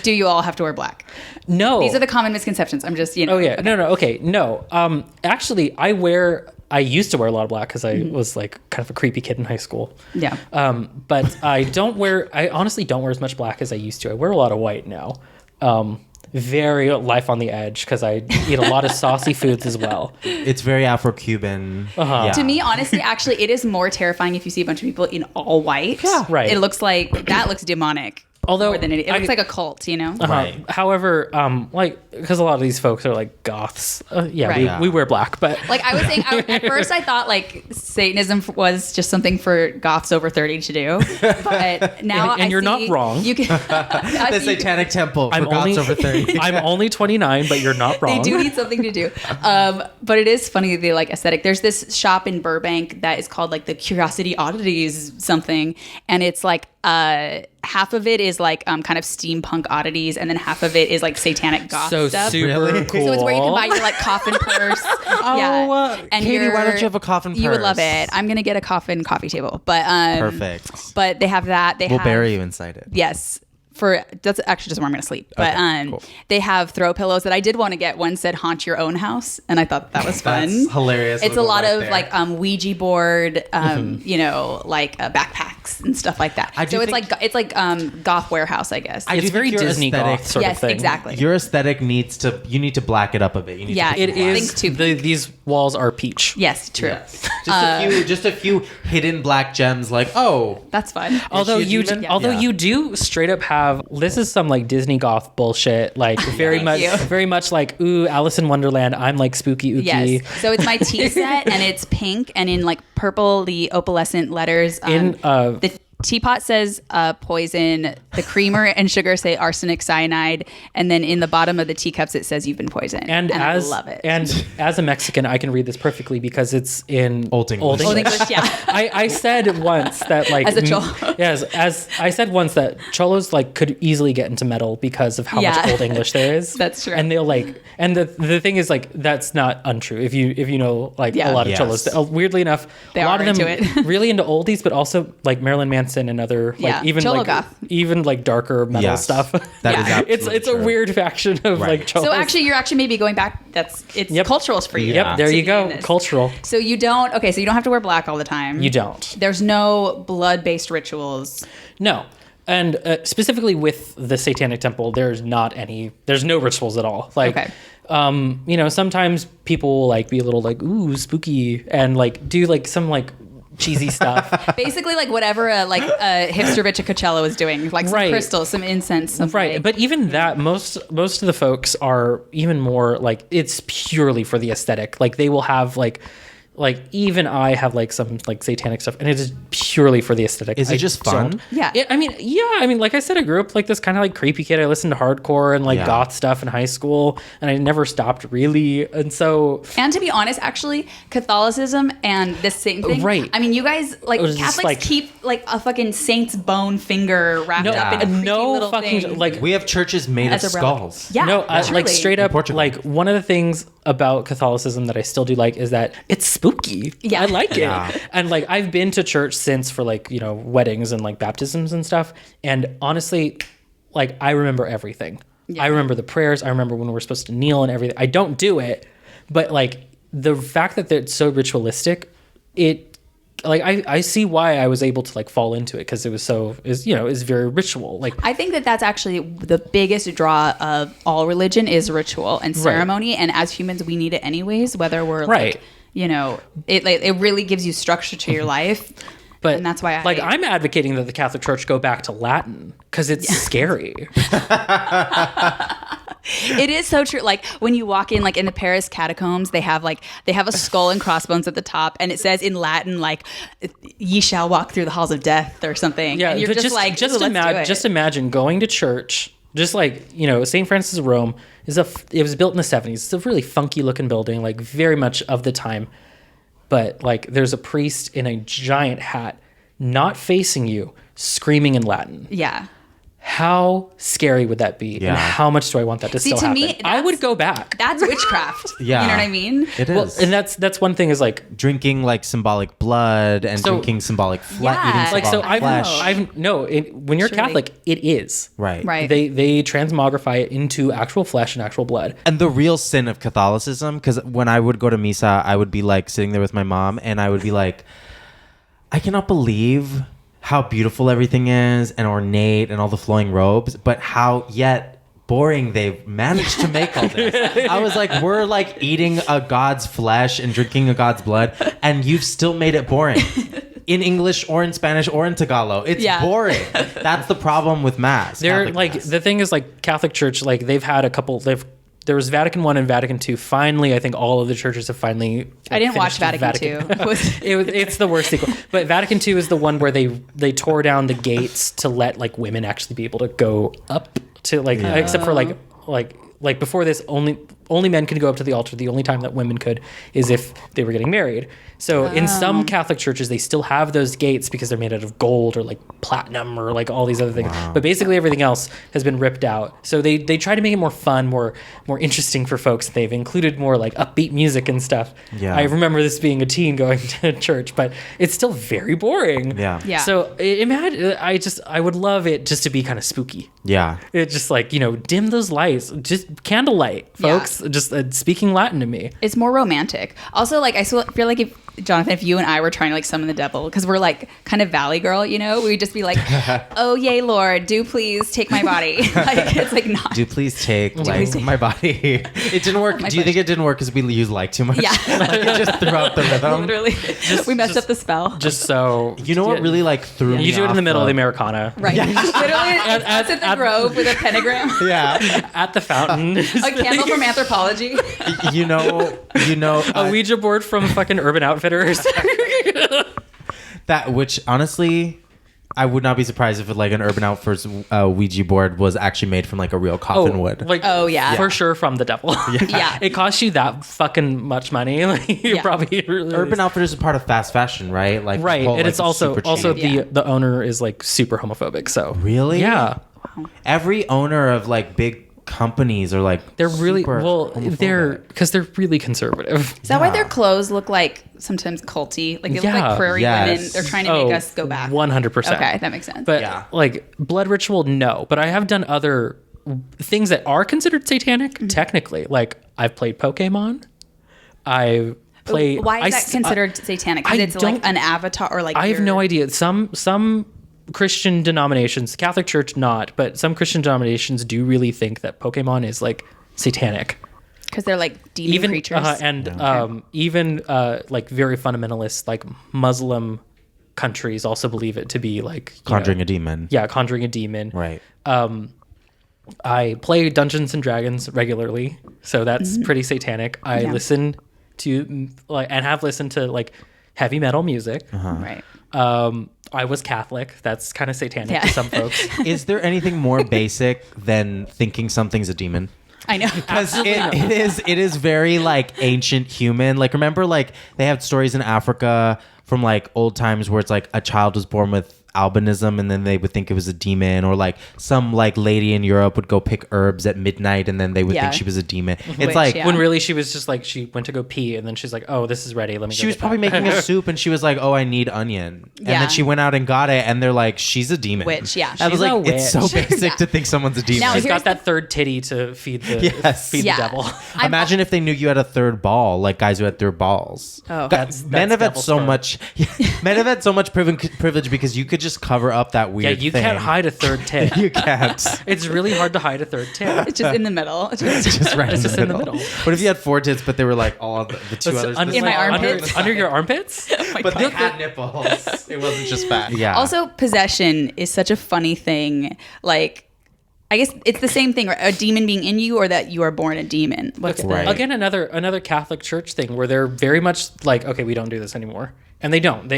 do you all have to wear black? No. These are the common misconceptions. I'm just, Oh yeah. Okay. No. Okay. No. Actually, I used to wear a lot of black because I was like kind of a creepy kid in high school. Yeah. But I honestly don't wear as much black as I used to. I wear a lot of white now. Very life on the edge because I eat a lot of saucy foods as well. It's very Afro-Cuban. Uh-huh. To me, honestly, actually, it is more terrifying if you see a bunch of people in all white. Yeah. Right. It looks like, that looks demonic. Although more than it looks like a cult, Right. However, because a lot of these folks are like goths. Right. We wear black, but Like I was saying, at first I thought like Satanism was just something for goths over 30 to do, but now And you're not wrong. You can The Satanic Temple for goths over 30. I'm only 29, but you're not wrong. They do need something to do. But it is funny, the like aesthetic. There's this shop in Burbank that is called like the Curiosity Oddities something, and it's like half of it is like kind of steampunk oddities, and then half of it is like satanic goth so stuff. super cool. So it's where you can buy your like coffin purse. And Katy, why don't you have a coffin purse? You would love it. I'm gonna get a coffin coffee table, but Perfect. But they have that. We'll bury you inside it. Yes. That's actually just where I'm going to sleep. But cool. they have throw pillows that I did want to get. One said haunt your own house, and I thought that was fun. That's hilarious. It's We'll a go lot right of there. like Ouija board, like backpacks and stuff like that. So it's like goth warehouse, I guess. It's very your Disney aesthetic- goth sort yes, of thing. exactly. Your aesthetic you need to black it up a bit. You need Yeah, to It is. Think too. These walls are peach. Yes, true. Yes. Just a few hidden black gems like, That's fun. Although she a demon? Yeah. you do straight up have, this is some like Disney goth bullshit, like very much like, ooh, Alice in Wonderland. I'm like spooky ooky. Yes. So it's my tea set, and it's pink, and in like purpley opalescent letters. The teapot says poison. The creamer and sugar say arsenic cyanide, and then in the bottom of the teacups it says you've been poisoned. And I love it. And as a Mexican, I can read this perfectly because it's in Old English. Old English, yeah. I said once that like As a cholo. yes, as I said once that cholos like could easily get into metal because of how much Old English there is. That's true. And they'll like, and the thing is like that's not untrue. If you know like a lot of cholos, weirdly enough, They a lot are of them into it. really into oldies, but also like Marilyn Manson and other like even Cholo like goth. even like darker metal Yes. stuff. That is absolutely it's a true. weird faction of like cholos. So actually, you're actually maybe going back. It's culturals for you. Yep, there to you be go. in this. Cultural. So you don't have to wear black all the time. You don't. There's no blood-based rituals. No. And specifically with the Satanic Temple, there's no rituals at all. Like, Okay. sometimes people will like be a little like, ooh, spooky, and like do like some like cheesy stuff. Basically, like whatever a hipster bitch at Coachella was doing, like some crystals, some incense, some Right. But even that, most of the folks are even more like, it's purely for the aesthetic. Like they will have like even I have like some like satanic stuff, and it is purely for the aesthetic. Is it just fun? don't- Yeah. I mean, like I said, I grew up like this kind of like creepy kid. I listened to hardcore and like goth stuff in high school, and I never stopped really. And so, And to be honest, actually, Catholicism and this same thing. Right. I mean, you guys like was just, Catholics like- keep like a fucking saint's bone finger wrapped up in a creepy no little fucking thing. like. We have churches made of As a relic. skulls. Yeah. No, like truly. straight up, Portugal. like one of the things about Catholicism that I still do like is that it's spooky. Yeah. I like it. Yeah. And like I've been to church since for like, weddings and like baptisms and stuff. And honestly, like I remember everything. Yeah. I remember the prayers. I remember when we're supposed to kneel and everything. I don't do it, But like the fact that it's so ritualistic, I see why I was able to like fall into it, because it was is very ritual. Like I think that's actually the biggest draw of all religion is ritual and ceremony, and as humans we need it anyways, whether we're like, it really gives you structure to your life. But and that's why I'm advocating that the Catholic Church go back to Latin because it's scary. It is so true. Like when you walk in, like in the Paris catacombs, they have a skull and crossbones at the top, and it says in Latin, like, "Ye shall walk through the halls of death" or something. Yeah, and you're just imagine going to church. Just like, St. Francis of Rome it was built in the 70s. It's a really funky looking building, like very much of the time. But like there's a priest in a giant hat, not facing you, screaming in Latin. Yeah. How scary would that be? Yeah. And how much do I want that to still happen? Me, I would go back. That's witchcraft. Yeah. You know what I mean? It is. Well, and that's one thing is like drinking like symbolic blood and drinking symbolic flesh. Yeah. Eating symbolic flesh. When you're Catholic, it is. Right. They transmogrify it into actual flesh and actual blood. And the real sin of Catholicism, because when I would go to Misa, I would be like sitting there with my mom and I would be like, I cannot believe how beautiful everything is and ornate and all the flowing robes, but how yet boring they've managed to make all this. I was like, we're like eating a god's flesh and drinking a god's blood, and you've still made it boring. In English or in Spanish or in Tagalog. It's boring. That's the problem with Mass. The thing is, like, Catholic Church, like, they've had a couple, there was Vatican I and Vatican II. Finally, I think all of the churches have finally. I didn't watch Vatican II. It's the worst sequel. But Vatican II is the one where they tore down the gates to let like women actually be able to go up to except for like before this, only men could go up to the altar. The only time that women could is if they were getting married. So in some Catholic churches, they still have those gates because they're made out of gold or like platinum or like all these other things. Wow. But basically everything else has been ripped out. So they try to make it more fun, more interesting for folks. They've included more like upbeat music and stuff. Yeah. I remember this being a teen going to church, but it's still very boring. Yeah. So imagine, I would love it just to be kind of spooky. Yeah. It's just like, dim those lights, just candlelight, folks. Yeah. Just speaking Latin to me. It's more romantic. Also, like, I feel like if you and I were trying to like summon the devil, because we're like kind of Valley Girl, we'd just be like, "Oh yay, Lord, do please take my body." Like it's like not. Do please take my body. It didn't work. Do you think it didn't work because we used like too much? Yeah, like it just threw out the rhythm. Literally, we messed up the spell. Just so what really like threw me. You do it in the middle of the Americana, right? Yeah. Literally, at the Grove with a pentagram. Yeah, at the fountain. A candle from Anthropology. A Ouija board from fucking Urban Outfitters. That, which honestly, I would not be surprised if like an Urban Outfitters Ouija board was actually made from like a real coffin wood. Like, for sure from the devil. Yeah. It costs you that fucking much money. Like, you probably really Urban Outfitters is part of fast fashion, right? Like right, and it's also the owner is like super homophobic. So really, yeah. Wow. Every owner of like big companies are like they're really because they're really conservative. Is that why their clothes look like sometimes culty? Like they look like prairie women. They're trying to make us go back. 100%. Okay, that makes sense. But like blood ritual, no. But I have done other things that are considered satanic. Technically, like I've played Pokemon. Why is that considered satanic? Because it's like an avatar or like I have no idea. Some Christian denominations, Catholic Church not, but some Christian denominations do really think that Pokemon is like satanic. Because they're like demon creatures. Even like very fundamentalist, like Muslim countries also believe it to be like conjuring a demon. Yeah, conjuring a demon. Right. I play Dungeons and Dragons regularly, so that's pretty satanic. I listen to and have listened to like heavy metal music. Right. I was Catholic. That's kind of satanic to some folks. Is there anything more basic than thinking something's a demon? I know. Because it is very like ancient human. Like remember like they have stories in Africa from like old times where it's like a child was born with albinism and then they would think it was a demon, or like some like lady in Europe would go pick herbs at midnight and then they would think she was a demon. It's when really she was just like, she went to go pee and then she's like, oh, this is ready, let me go. She was probably making a soup and she was like, oh, I need onion, and then she went out and got it and they're like, she's a demon. Witch. Yeah, I was like, it's so basic to think someone's a demon. Now, she's got that third titty to feed the the devil. Imagine if they knew you had a third ball, like guys who had third balls. Men have had so much men have had so much privilege because you could just cover up that weird you thing. can't hide a third tit. You can't. It's really hard to hide a third tit. It's just in the middle. It's just right in the middle. What if you had 4 tits but they were like all the two others in my armpits? Under your armpits? But they had nipples. It wasn't just fat. Yeah. Also, possession is such a funny thing. Like, I guess it's the same thing, right? A demon being in you, or that you are born a demon. What's Again, another Catholic Church thing where they're very much like, okay, we don't do this anymore, and they don't.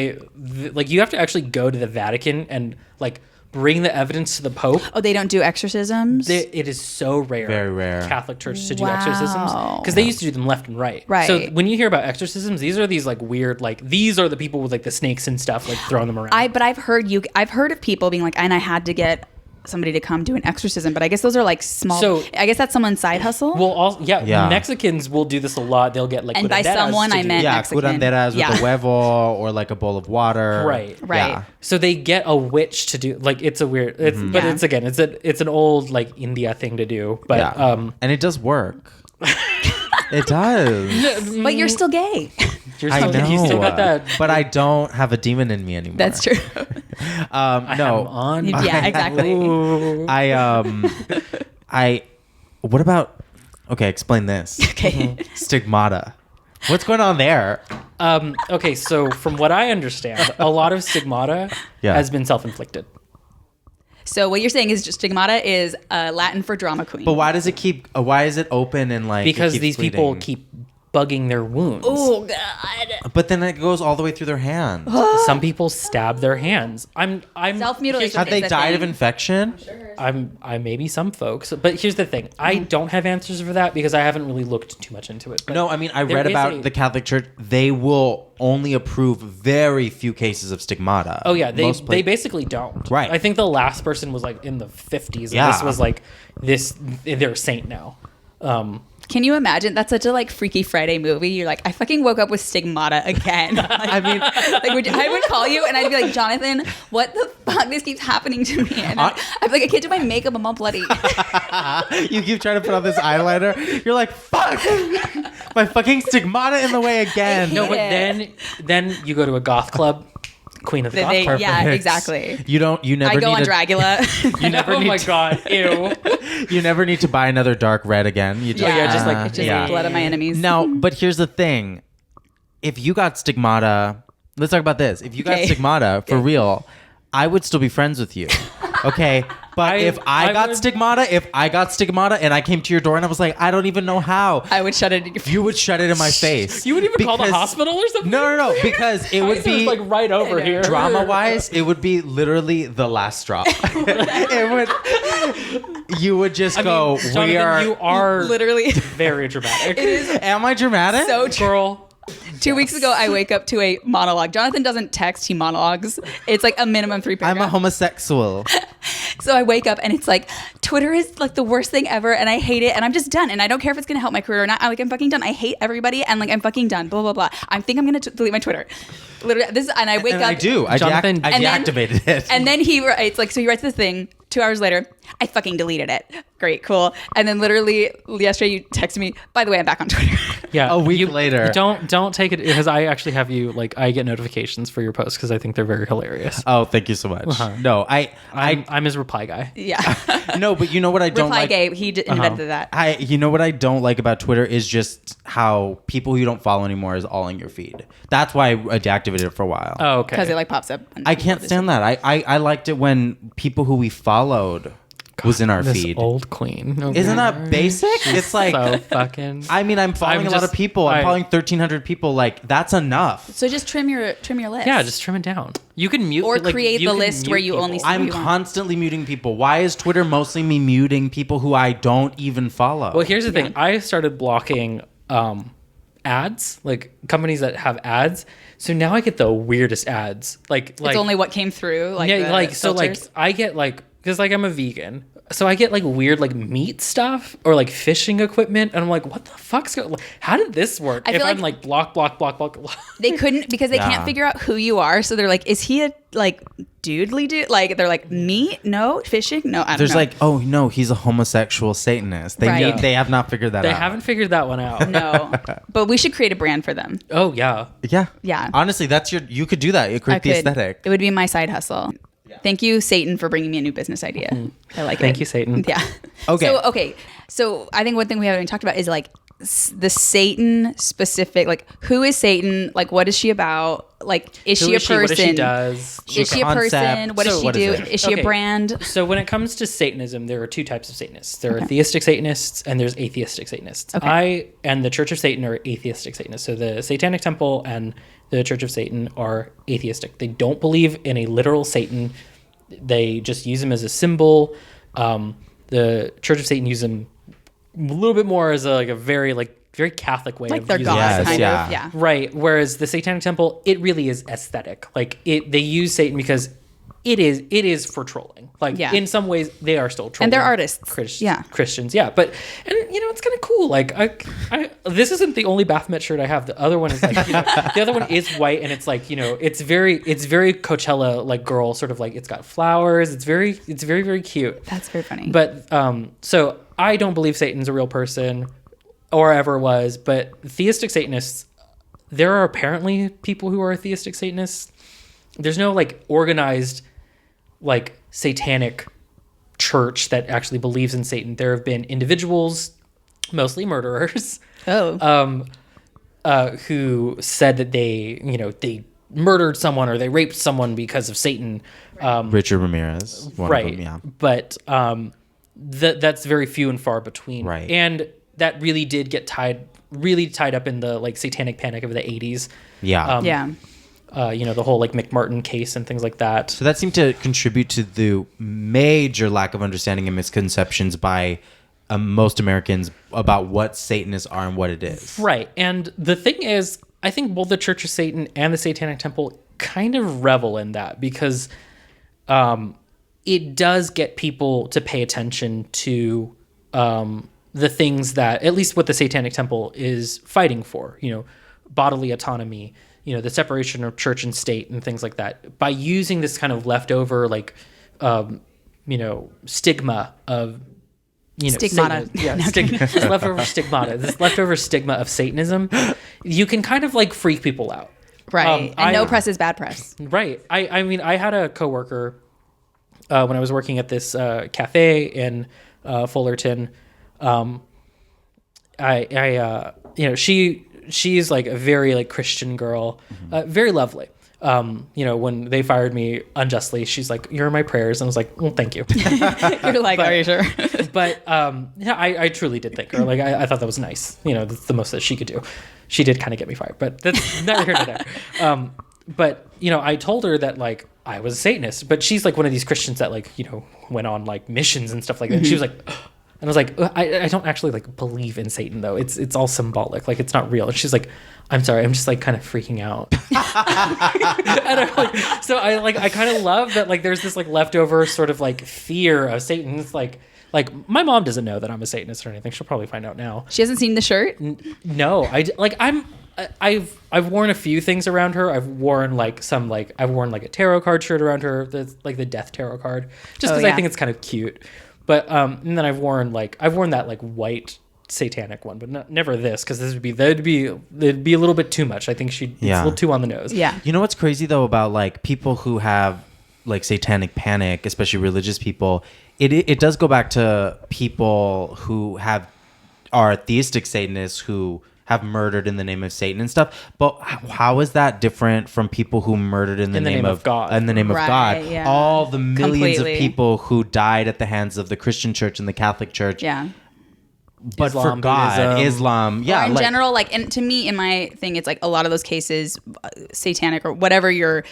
Like, you have to actually go to the Vatican and like bring the evidence to the Pope. Oh, they don't do exorcisms? It is so rare. Very rare. Catholic Church to do exorcisms, because they used to do them left and right. Right. So when you hear about exorcisms, these are these like weird, like these are the people with like the snakes and stuff, like throwing them around. But I've heard of people being like, and I had to get somebody to come do an exorcism, but I guess those are like small. So I guess that's someone's side hustle. Well, Mexicans will do this a lot. They'll get like, and by someone I meant Mexican. Curanderas with a huevo or like a bowl of water. Right. Yeah. So they get a witch to do, like, it's a weird, but it's an old like India thing to do, but and it does work. It does. But you're still gay. I know, you still got that. But I don't have a demon in me anymore. That's true. On. Yeah, exactly. What about? Okay, explain this. Okay. Stigmata. What's going on there? Okay, so from what I understand, a lot of stigmata has been self-inflicted. So what you're saying is just stigmata is Latin for drama queen. But why does it keep? Why is it open and like? Because these people keep bugging their wounds. Oh God! But then it goes all the way through their hands. Some people stab their hands. I'm self-mutilation. Have they died of infection? Sure. I maybe some folks, but here's the thing: I don't have answers for that because I haven't really looked too much into it. But no, I mean I read about the Catholic Church. They will only approve very few cases of stigmata. Oh yeah, they basically don't. Right. I think the last person was like in the 50s, and this was like they're a saint now. Can you imagine? That's such a like Freaky Friday movie. You're like, I fucking woke up with stigmata again. Like, I mean, like I would call you and I'd be like, Jonathan, what the fuck? This keeps happening to me. And I'd be like, I can't do my makeup. I'm all bloody. You keep trying to put on this eyeliner. You're like, fuck, my fucking stigmata in the way again. No, but then you go to a goth club. Queen of the goth. Perfect. Yeah, exactly. You never. I go on Dragula. You never. Oh my god! Ew. You never need to buy another dark red again. You just blood of my enemies. No, but here's the thing: if you got stigmata, let's talk about this. If you got stigmata for real, I would still be friends with you. Okay. But if I got stigmata and I came to your door and I was like, I don't even know how, I would shut it in your face. You would shut it in my face. You would even call the hospital or something? No, because it would be like right over here. Drama-wise, it would be literally the last straw. You would just go, Jonathan, you are literally very dramatic. It is. Am I dramatic? So true. Girl. 2 weeks ago, I wake up to a monologue. Jonathan doesn't text, he monologues. It's like a minimum 3 paragraphs. I'm a homosexual. So I wake up and it's like, Twitter is like the worst thing ever and I hate it and I'm just done. And I don't care if it's going to help my career or not. I'm fucking done. I hate everybody and like I'm fucking done. Blah, blah, blah. I think I'm going to delete my Twitter. Literally, and I wake up. I do. I deactivated it. And then he writes, like, so he writes this thing. 2 hours later, I fucking deleted it. Great, cool. And then literally yesterday you texted me, by the way, I'm back on Twitter. Yeah. A week later. Don't take it, because I actually have you, like, I get notifications for your posts because I think they're very hilarious. Oh, thank you so much. No, I'm his reply guy. Yeah. No, but you know what I don't reply like? gay, he invented that. You know what I don't like about Twitter is just how people who you don't follow anymore is all in your feed. That's why I deactivated it for a while. Oh, okay. Because it like pops up. I can't stand that. I liked it when people who we followed was in our feed. Old queen. Oh, Isn't that basic? It's like so fucking. I mean, I'm following a lot of people. I'm following 1,300 people. Like, that's enough. So just trim your list. Yeah, just trim it down. You can mute or create the list where you people. only see I'm constantly muting people. Why is Twitter mostly me muting people who I don't even follow? Well, here's the thing. I started blocking ads, like companies that have ads. So now I get the weirdest ads. Like it's only what came through. Like yeah, like so filters. like I get like, because like I'm a vegan, so I get like weird like meat stuff or like fishing equipment, and I'm like, what the fuck's going? How did this work? If I'm like block. They couldn't, because they can't figure out who you are. So they're like, is he a like doodly dude? Like they're like, meat? No. Fishing? No. I don't There's know. like, oh no, he's a homosexual Satanist. They have not figured that out. They haven't figured that one out. No, but we should create a brand for them. Oh yeah. Yeah. Honestly, you could do that. You create the aesthetic. It would be my side hustle. Thank you, Satan, for bringing me a new business idea. I like it. Thank you, Satan. Yeah. Okay. So I think one thing we haven't even talked about is like the Satan specific, like who is Satan? Like what is she about? Like is she a person? What she does? Is she a person? What does she do? Is she a brand? So when it comes to Satanism, there are two types of Satanists. There are theistic Satanists and there's atheistic Satanists. Okay. I and the Church of Satan are atheistic Satanists. So the Satanic Temple and the Church of Satan are atheistic. They don't believe in a literal Satan. They just use him as a symbol. The Church of Satan uses him a little bit more as a very Catholic way Like of their using gods, it. kind of. Yeah. Right. Whereas the Satanic Temple, it really is aesthetic. Like they use Satan because it is for trolling. Like in some ways they are still trolling. And they're artists. Christians. Yeah. But it's kind of cool. Like I this isn't the only Baphomet shirt I have. The other one is like, the other one is white, and it's like, it's very Coachella like girl, sort of like, it's got flowers. It's very, very cute. That's very funny. But so I don't believe Satan's a real person or ever was, but theistic Satanists, there are apparently people who are theistic Satanists. There's no like organized like satanic church that actually believes in Satan. There have been individuals, mostly murderers, who said that they murdered someone or they raped someone because of Satan. Richard Ramirez, one of them, yeah. But that's very few and far between. Right. And that really did get tied up in the like satanic panic of the 80s. Yeah. The whole like McMartin case and things like that. So that seemed to contribute to the major lack of understanding and misconceptions by most Americans about what Satanists are and what it is. Right. And the thing is, I think both the Church of Satan and the Satanic Temple kind of revel in that, because it does get people to pay attention to the things that, at least what the Satanic Temple is fighting for, bodily autonomy, the separation of church and state and things like that, by using this kind of leftover like stigma of stigmata. This leftover stigma of Satanism, you can kind of like freak people out. Right. And no press is bad press. Right. I mean, I had a coworker when I was working at this cafe in Fullerton. She's like a very like Christian girl, very lovely. When they fired me unjustly, she's like, "You're in my prayers," and I was like, "Well, thank you." You're like, "Are you sure?" But I truly did thank her. Like I thought that was nice. That's the most that she could do. She did kind of get me fired, but that's neither here nor there. But I told her that like I was a Satanist, but she's like one of these Christians that like went on like missions and stuff like that. And she was like. And I was like, I don't actually like believe in Satan though. It's all symbolic. Like it's not real. And she's like, I'm sorry, I'm just like kind of freaking out. And I'm like, so I kind of love that like there's this like leftover sort of like fear of Satan. It's like my mom doesn't know that I'm a Satanist or anything. She'll probably find out now. She hasn't seen the shirt? No, I've worn a few things around her. I've worn like a tarot card shirt around her. That's like the death tarot card, just because I think it's kind of cute. But and then I've worn that like white satanic one, but never this, because that'd be a little bit too much. I think it's a little too on the nose. Yeah. You know what's crazy though about like people who have like satanic panic, especially religious people, it does go back to people who are theistic Satanists who have murdered in the name of Satan and stuff. But how is that different from people who murdered in the name of God? In the name of God. Yeah. All the millions of people who died at the hands of the Christian church and the Catholic church. Yeah. But Islam, for God, Islam, yeah. Or in general, like, and to me, in my thing, it's like a lot of those cases, satanic or whatever your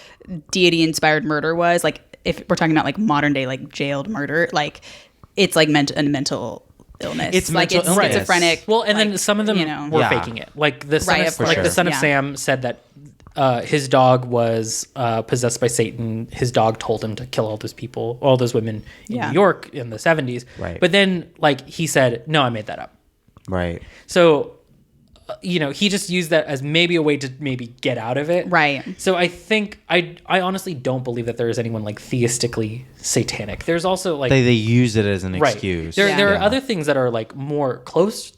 deity-inspired murder was, like if we're talking about like modern day, like jailed murder, like it's like a mental illness. It's like mental it's illness. schizophrenic. Well, and then some of them were Yeah. faking it. Like the son, Right, of, of like the course. son of Yeah. Sam said that his dog was possessed by Satan. His dog told him to kill all those people, all those women in New York in the 70s. Right. But then, like, he said, no, I made that up. Right. So, he just used that as maybe a way to maybe get out of it. Right. So I think, I honestly don't believe that there is anyone, like, theistically satanic. There's also, like... They use it as an Right. excuse. There are other things that are, like, more close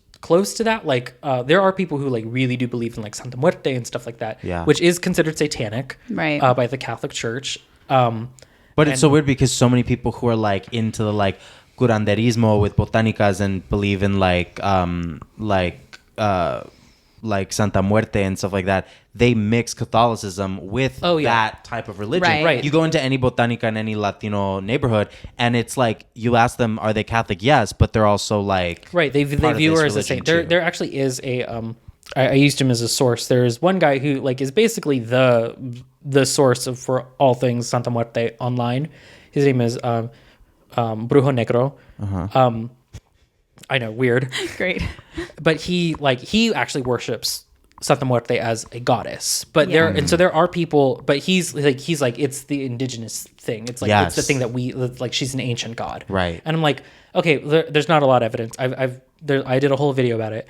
to that. Like, there are people who, like, really do believe in, like, Santa Muerte and stuff like that. Yeah. Which is considered satanic. Right. By the Catholic Church. But it's so weird because so many people who are like into the like curanderismo with botanicas and believe in like Santa Muerte and stuff like that, they mix Catholicism with that type of religion. Right. You go into any botanica in any Latino neighborhood and it's like you ask them, are they Catholic? Yes, but they're also like Right. They view her as a saint. There actually is a I used him as a source. There's one guy who like is basically the source for all things Santa Muerte online. His name is Brujo Negro. I know, weird. Great. But he actually worships Santa Muerte as a goddess. But there are people, but he's like it's the indigenous thing. It's like it's the thing that we like. She's an ancient god, right? And I'm like, okay, there's not a lot of evidence. I did a whole video about it.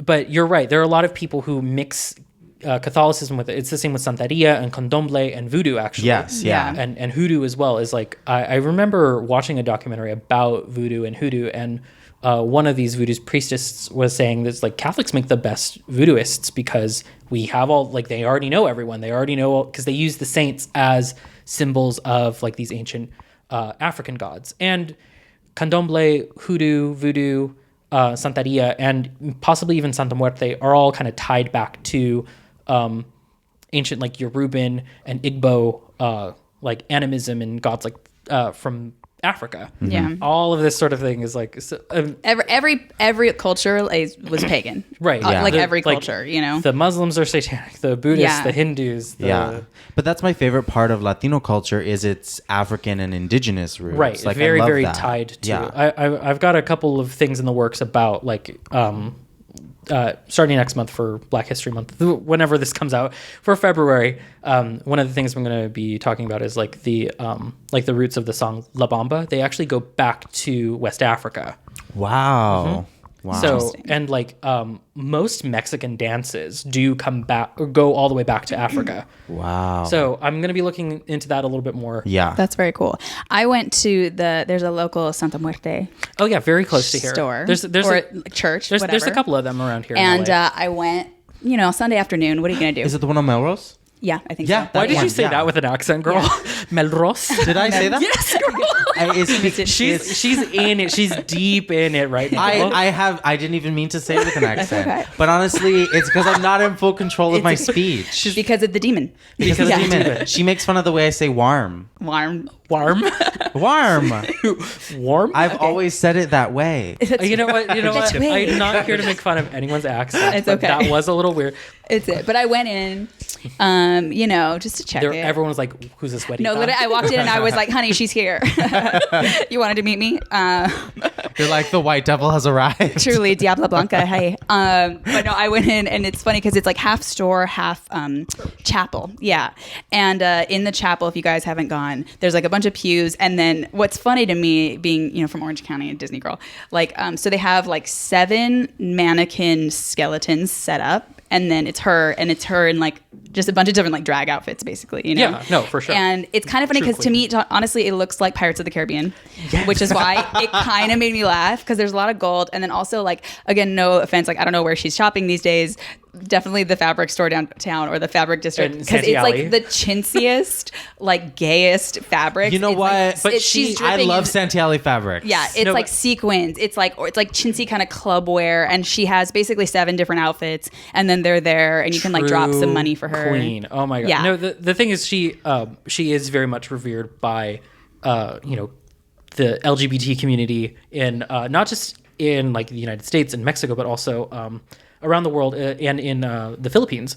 But you're right. There are a lot of people who mix Catholicism with it. It's the same with Santeria and Candomblé and Voodoo, actually. Yes, yeah. And Hoodoo as well. Is like I remember watching a documentary about Voodoo and Hoodoo, and one of these Voodoo priestesses was saying that like Catholics make the best Voodooists because we have all like they already know everyone. They already know because they use the saints as symbols of like these ancient African gods. And Candomblé, Hoodoo, Voodoo, Santeria, and possibly even Santa Muerte are all kind of tied back to ancient like Yoruban and Igbo like animism and gods like from Africa. Yeah. All of this sort of thing is like Every culture was pagan. Right. Like The- every like, culture, you know. The Muslims are satanic, the Buddhists, Yeah. the Hindus, But that's my favorite part of Latino culture is its African and indigenous roots. right. Like, very, I love very that. tied to Yeah. I've got a couple of things in the works about like starting next month for Black History Month, whenever this comes out for February. One of the things I'm going to be talking about is like the roots of the song La Bamba. They actually go back to West Africa. Wow. Wow. So, and like most Mexican dances do come back or go all the way back to Africa. Wow. So I'm going to be looking into that a little bit more. Yeah. That's very cool. I went to there's a local Santa Muerte Oh yeah, very close to here. store. There's or a church. there's whatever. a couple of them around here. in And LA. I went, Sunday afternoon. What are you gonna do? Is it the one on Melrose? Yeah, I think Yeah, so. Why did one, you say yeah. that with an accent, girl? Melrose. Did I say that? Yes, girl. She's in it. She's deep in it right now. I didn't even mean to say it with an accent. okay. But honestly, it's because I'm not in full control of my speech. Because of the demon. Because of Yeah. the demon. She makes fun of the way I say warm. Warm. Warm. Warm. Warm. I've always said it that way. You know what? Just wait. I'm not here to make fun of anyone's accent. It's but okay. That was a little weird. It's it. But I went in, just to check it. Everyone was like, "Who's this wedding?" No, literally, I walked in and I was like, "Honey, she's here. You wanted to meet me?" You're like, the white devil has arrived. Truly, Diabla Blanca. Hey, but no, I went in and it's funny because it's like half store, half chapel. Yeah, and in the chapel, if you guys haven't gone, there's like a bunch of pews, and then what's funny to me, being from Orange County and Disney girl, like so they have like 7 mannequin skeletons set up. And then it's her in like just a bunch of different like drag outfits, basically. Yeah, no, for sure. And it's kind of funny because to me, honestly, it looks like Pirates of the Caribbean, which is why it kind of made me laugh because there's a lot of gold. And then also like, again, no offense, like I don't know where she's shopping these days. Definitely the fabric store downtown or the fabric district because it's like the chintziest, like gayest fabric. You know it's what? Like, But I love Santiali fabric. Yeah, it's like sequins. It's like chintzy kind of club wear, and she has basically 7 different outfits, and then they're there, and you can like drop some money for her. Queen. Oh my god. Yeah. No, the thing is, she is very much revered by the LGBT community in not just in like the United States and Mexico, but also around the world and in the Philippines.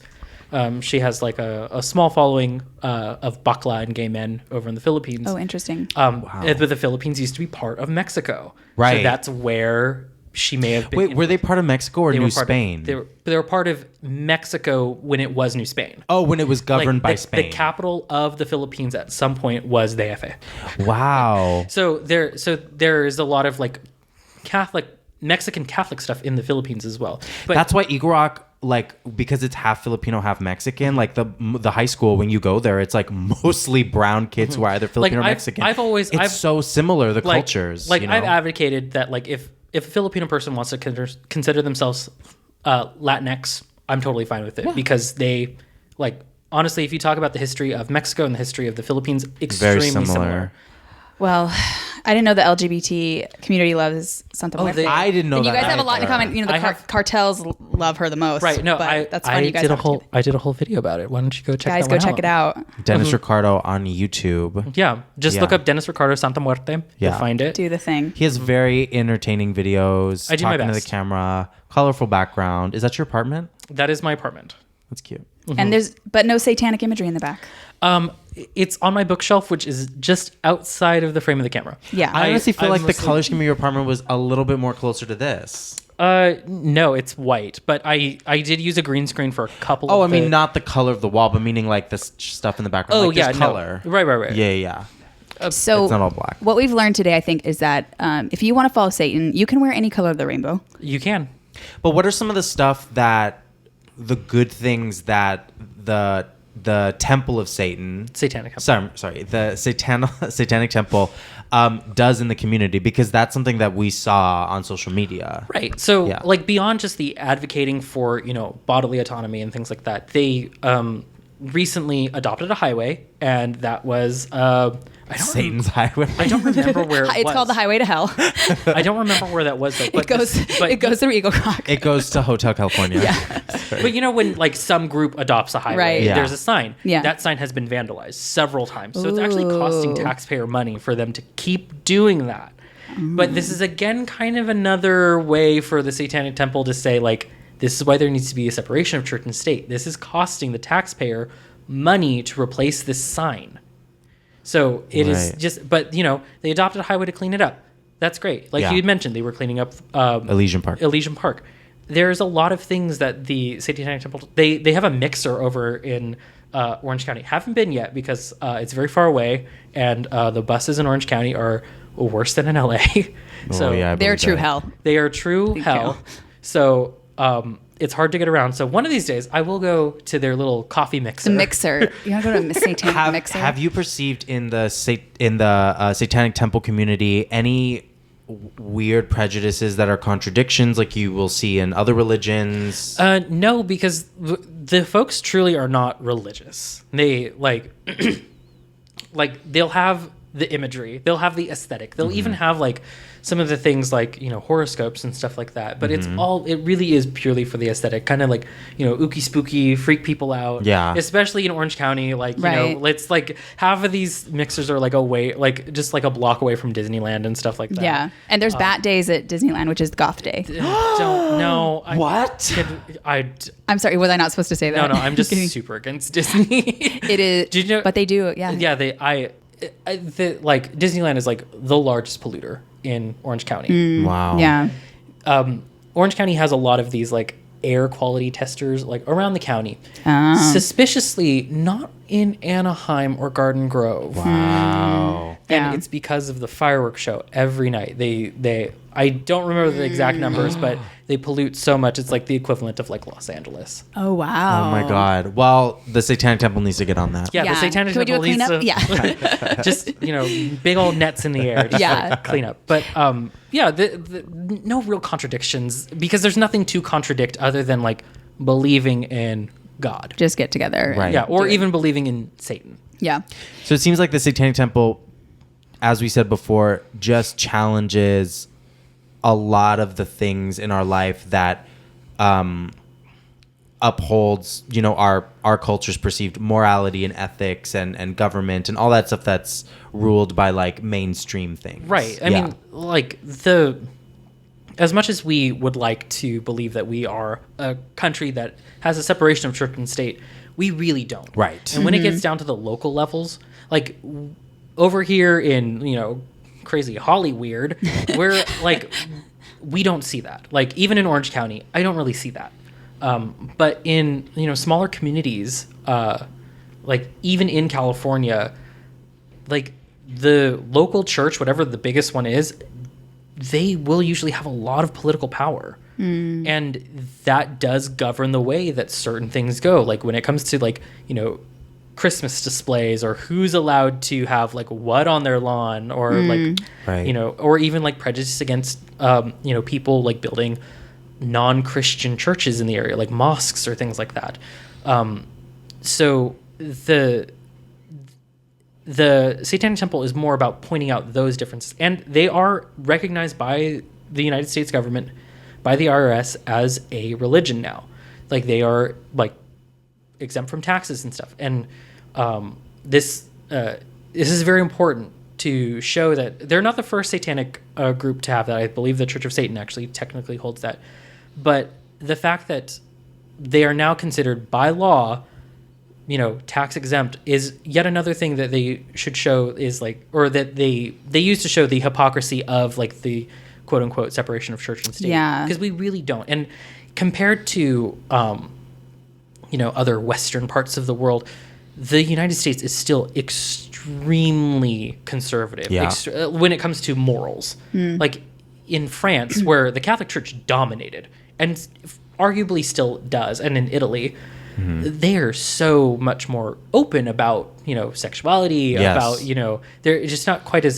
She has like a small following of bakla and gay men over in the Philippines. Oh, interesting. But the Philippines used to be part of Mexico. Right. So that's where she may have been. Wait, were they part of Mexico or New Spain? They were part of Mexico when it was New Spain. Oh, when it was governed by Spain. The capital of the Philippines at some point was DF. Wow. So there is a lot of like Mexican Catholic stuff in the Philippines as well. But that's why Eagle Rock, like, because it's half Filipino, half Mexican, like the high school, when you go there, it's like mostly brown kids who are either Filipino or Mexican. It's so similar, the cultures. Like, I've advocated that, like, if a Filipino person wants to consider themselves Latinx, I'm totally fine with it because they, like, honestly, if you talk about the history of Mexico and the history of the Philippines, extremely similar. Well, I didn't know the LGBT community loves Santa Muerte. I didn't know and that. You guys have a lot in common. You know, the cartels love her the most. Right. No, that's fun. You guys I did a whole video about it. Why don't you go check guys, that one out? Guys, go check it out. Dennis Ricardo on YouTube. Yeah. Just look up Denis Ricardo Santa Muerte. You'll find it. Do the thing. He has very entertaining videos. I do my talking to the best. camera. Colorful background. Is that your apartment? That is my apartment. That's cute. And there's no satanic imagery in the back. It's on my bookshelf, which is just outside of the frame of the camera. Yeah. I honestly feel like the color scheme of your apartment was a little bit more closer to this. No, it's white, but I did use a green screen for a couple. Oh, I mean, not the color of the wall, but meaning like this stuff in the background. Oh, like yeah, color. No. Right. Yeah. So it's not all black. What we've learned today, I think, is that if you want to follow Satan, you can wear any color of the rainbow. You can. But what are some of the stuff that the good things that the Temple of Satan, Satanic Temple. Sorry, the Satanic Temple does in the community, because that's something that we saw on social media. Right. So, like, beyond just the advocating for, bodily autonomy and things like that, they recently adopted a highway, and that was Satan's highway. I don't remember where it was. It's called the Highway to Hell. I don't remember where that was, though. But it goes through Eagle Rock. It goes to Hotel California. Yeah. But when like some group adopts a highway, right. there's a sign. Yeah. That sign has been vandalized several times. So it's actually costing taxpayer money for them to keep doing that. But this is, again, kind of another way for the Satanic Temple to say, like, this is why there needs to be a separation of church and state. This is costing the taxpayer money to replace this sign. So it is just, but they adopted a highway to clean it up. That's great. Like you had mentioned, they were cleaning up Elysian Park. There's a lot of things that the Satanic Temple, they have a mixer over in Orange County. Haven't been yet because it's very far away, and the buses in Orange County are worse than in LA. So they're true hell. They are true hell. So it's hard to get around. So one of these days, I will go to their little coffee mixer. The mixer. You want to go to a Satanic mixer? Have you perceived in the Satanic Temple community any weird prejudices that are contradictions like you will see in other religions? No, because the folks truly are not religious. They like they'll have the imagery, they'll have the aesthetic, they'll even have like some of the things like horoscopes and stuff like that, but it really is purely for the aesthetic, kind of like ooky spooky, freak people out, especially in Orange County, like it's like half of these mixers are like away, like just like a block away from Disneyland and stuff like that. And there's Bat Days at Disneyland, which is Goth Day. Don't know what I'm sorry, was I not supposed to say that? No, I'm just super against Disney. It is. Did you know? But they do, like Disneyland is like the largest polluter in Orange County. Wow. Yeah. Orange County has a lot of these like air quality testers like around the county. Suspiciously not in Anaheim or Garden Grove. Wow. And it's because of the fireworks show every night. They I don't remember the exact numbers, but they pollute so much. It's like the equivalent of like Los Angeles. Oh, wow. Oh my God. Well, the Satanic Temple needs to get on that. Yeah. The Satanic Temple needs to just, big old nets in the air. Just like clean up. But no real contradictions, because there's nothing to contradict other than like believing in God. Just get together. Right. Yeah. Or even believing in Satan. Yeah. So it seems like the Satanic Temple, as we said before, just challenges a lot of the things in our life that upholds, our culture's perceived morality and ethics and government and all that stuff that's ruled by like mainstream things. Right. I mean, like as much as we would like to believe that we are a country that has a separation of church and state, We really don't. Right. And when it gets down to the local levels, like over here in, you know, crazy Hollyweird, we're like, we don't see that. Like even in Orange County, I don't really see that. But in, you know, smaller communities, like even in California, like the local church, whatever the biggest one is, they will usually have a lot of political power. And that does govern the way that certain things go. Like when it comes to like, you know, Christmas displays or who's allowed to have like what on their lawn or like, you know, or even like prejudice against, you know, people like building non-Christian churches in the area, like mosques or things like that. So the Satanic Temple is more about pointing out those differences, and they are recognized by the United States government, by the IRS, as a religion now. Like they are like exempt from taxes and stuff. And this is very important to show that they're not the first satanic group to have that. I believe the Church of Satan actually technically holds that. But the fact that they are now considered by law, you know, tax exempt is yet another thing that they should show is like, or that they use to show the hypocrisy of like the quote unquote separation of church and state. Yeah. Because we really don't. And compared to, you know, other Western parts of the world, the United States is still extremely conservative when it comes to morals. Like in France, where the Catholic Church dominated and arguably still does, and in Italy, they're so much more open about, you know, sexuality, about, you know, they're just not quite as,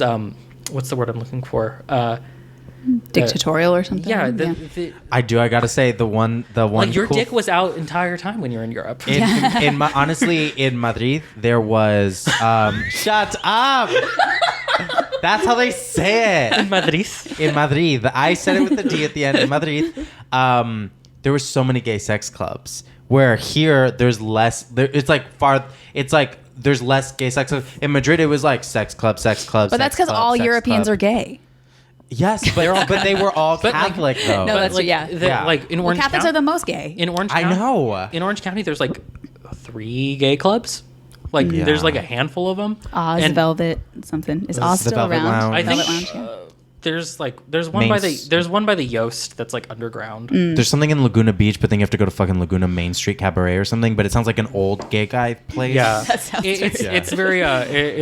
what's the word I'm looking for? Dictatorial or something. Yeah. I gotta say the one like your cool dick was out entire time when you were in Europe. Honestly, in Madrid, there was, shut up. That's how they say it. In Madrid. In Madrid. I said it with the D at the end. In Madrid, there were so many gay sex clubs. Where here, there's less. It's like there's less gay sex clubs. In Madrid, it was like sex clubs. But that's because all Europeans are gay. Yes, but they were all Catholic though. No, that's like, yeah. Like in Orange Catholics County, are the most gay. In Orange County, I know. In Orange County, there's like 3 gay clubs. Like there's like a handful of them. Oz Velvet something. Is Oz still around? Lounge. I think Velvet Lounge, there's one by the Yoast that's like underground. There's something in Laguna Beach, but then you have to go to fucking Laguna Main Street Cabaret or something. But it sounds like an old gay guy place. Yeah, That sounds it's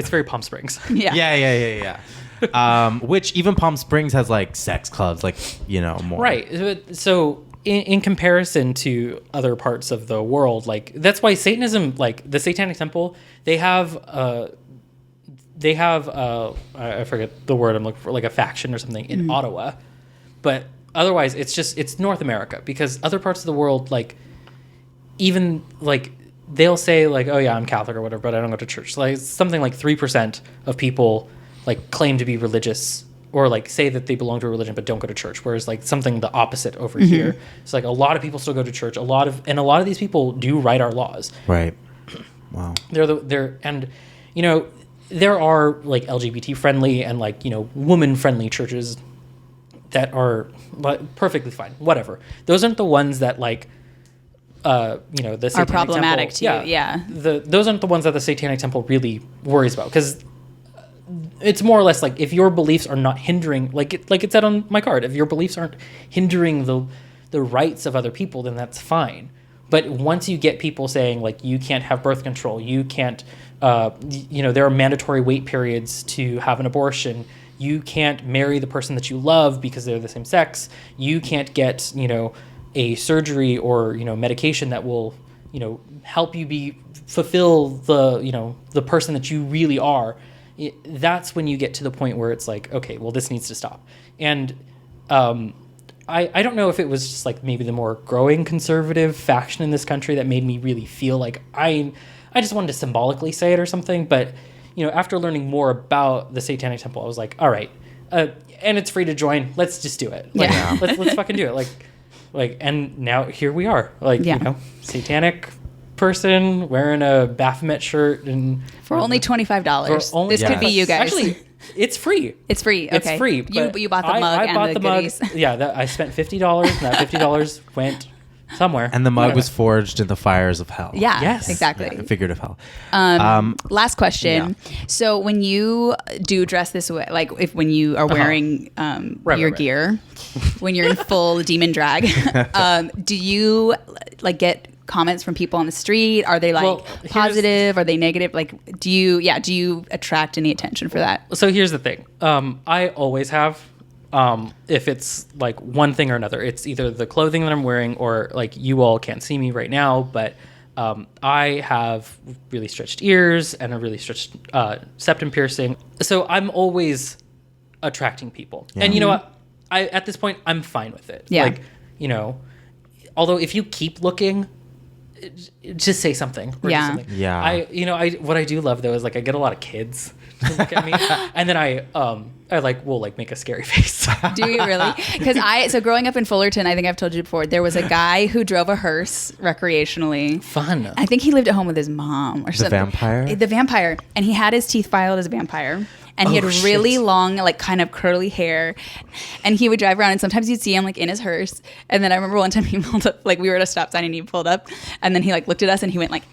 very Palm Springs. Yeah. Which even Palm Springs has like sex clubs, like, you know, more. Right. So in comparison to other parts of the world, like that's why Satanism, like the Satanic Temple, they have I forget the word I'm looking for, like a faction or something in Ottawa, but otherwise it's North America, because other parts of the world, like even like they'll say like, oh yeah, I'm Catholic or whatever, but I don't go to church. Like something like 3% of people like claim to be religious or like say that they belong to a religion but don't go to church, whereas like something the opposite over here. It's like a lot of people still go to church. A lot of these people do write our laws. Right. Wow. And you know, there are like LGBT friendly and like, you know, woman friendly churches that are perfectly fine. Whatever. Those aren't the ones that like you know, the Satanic are problematic Temple, too. Yeah. Those aren't the ones that the Satanic Temple really worries about, because it's more or less like if your beliefs are not hindering, like it said on my card, if your beliefs aren't hindering the rights of other people, then that's fine. But once you get people saying like you can't have birth control, you can't, you know, there are mandatory wait periods to have an abortion, you can't marry the person that you love because they're the same sex, you can't get, you know, a surgery or, you know, medication that will, you know, help you fulfill the, you know, the person that you really are. That's when you get to the point where it's like, okay, well, this needs to stop. And I don't know if it was just like maybe the more growing conservative faction in this country that made me really feel like I just wanted to symbolically say it or something. But, you know, after learning more about the Satanic Temple, I was like, all right, and it's free to join. Let's just do it. Like, let's fucking do it. Like, and now here we are. Like, you know, satanic person wearing a Baphomet shirt and for only $25. This could be you guys. Actually, it's free. It's free. Okay. It's free. You bought the mug and the goodies. Yeah, I spent $50, and that $50 went somewhere. And the mug was forged in the fires of hell. Yeah, Yes. exactly. Yeah, figurative hell. Last question. So when you do dress this way, like when you are wearing your gear, when you're in full demon drag, do you like get comments from people on the street? Are they like positive? Are they negative? Like, do you attract any attention for that? So here's the thing. I always have. If it's like one thing or another, it's either the clothing that I'm wearing or like you all can't see me right now, but I have really stretched ears and a really stretched septum piercing. So I'm always attracting people. Yeah. And you know what? At this point, I'm fine with it. Yeah. Like, you know, although if you keep looking, just say something. Or do something. Yeah. What I do love though is like I get a lot of kids to look at me, and then I will like make a scary face. Do you really? Because so growing up in Fullerton, I think I've told you before, there was a guy who drove a hearse recreationally. Fun. I think he lived at home with his mom or something. The vampire. And he had his teeth filed as a vampire. And he had really long, like kind of curly hair. And he would drive around, and sometimes you'd see him like in his hearse. And then I remember one time he pulled up, like we were at a stop sign and he pulled up, and then he like looked at us and he went like,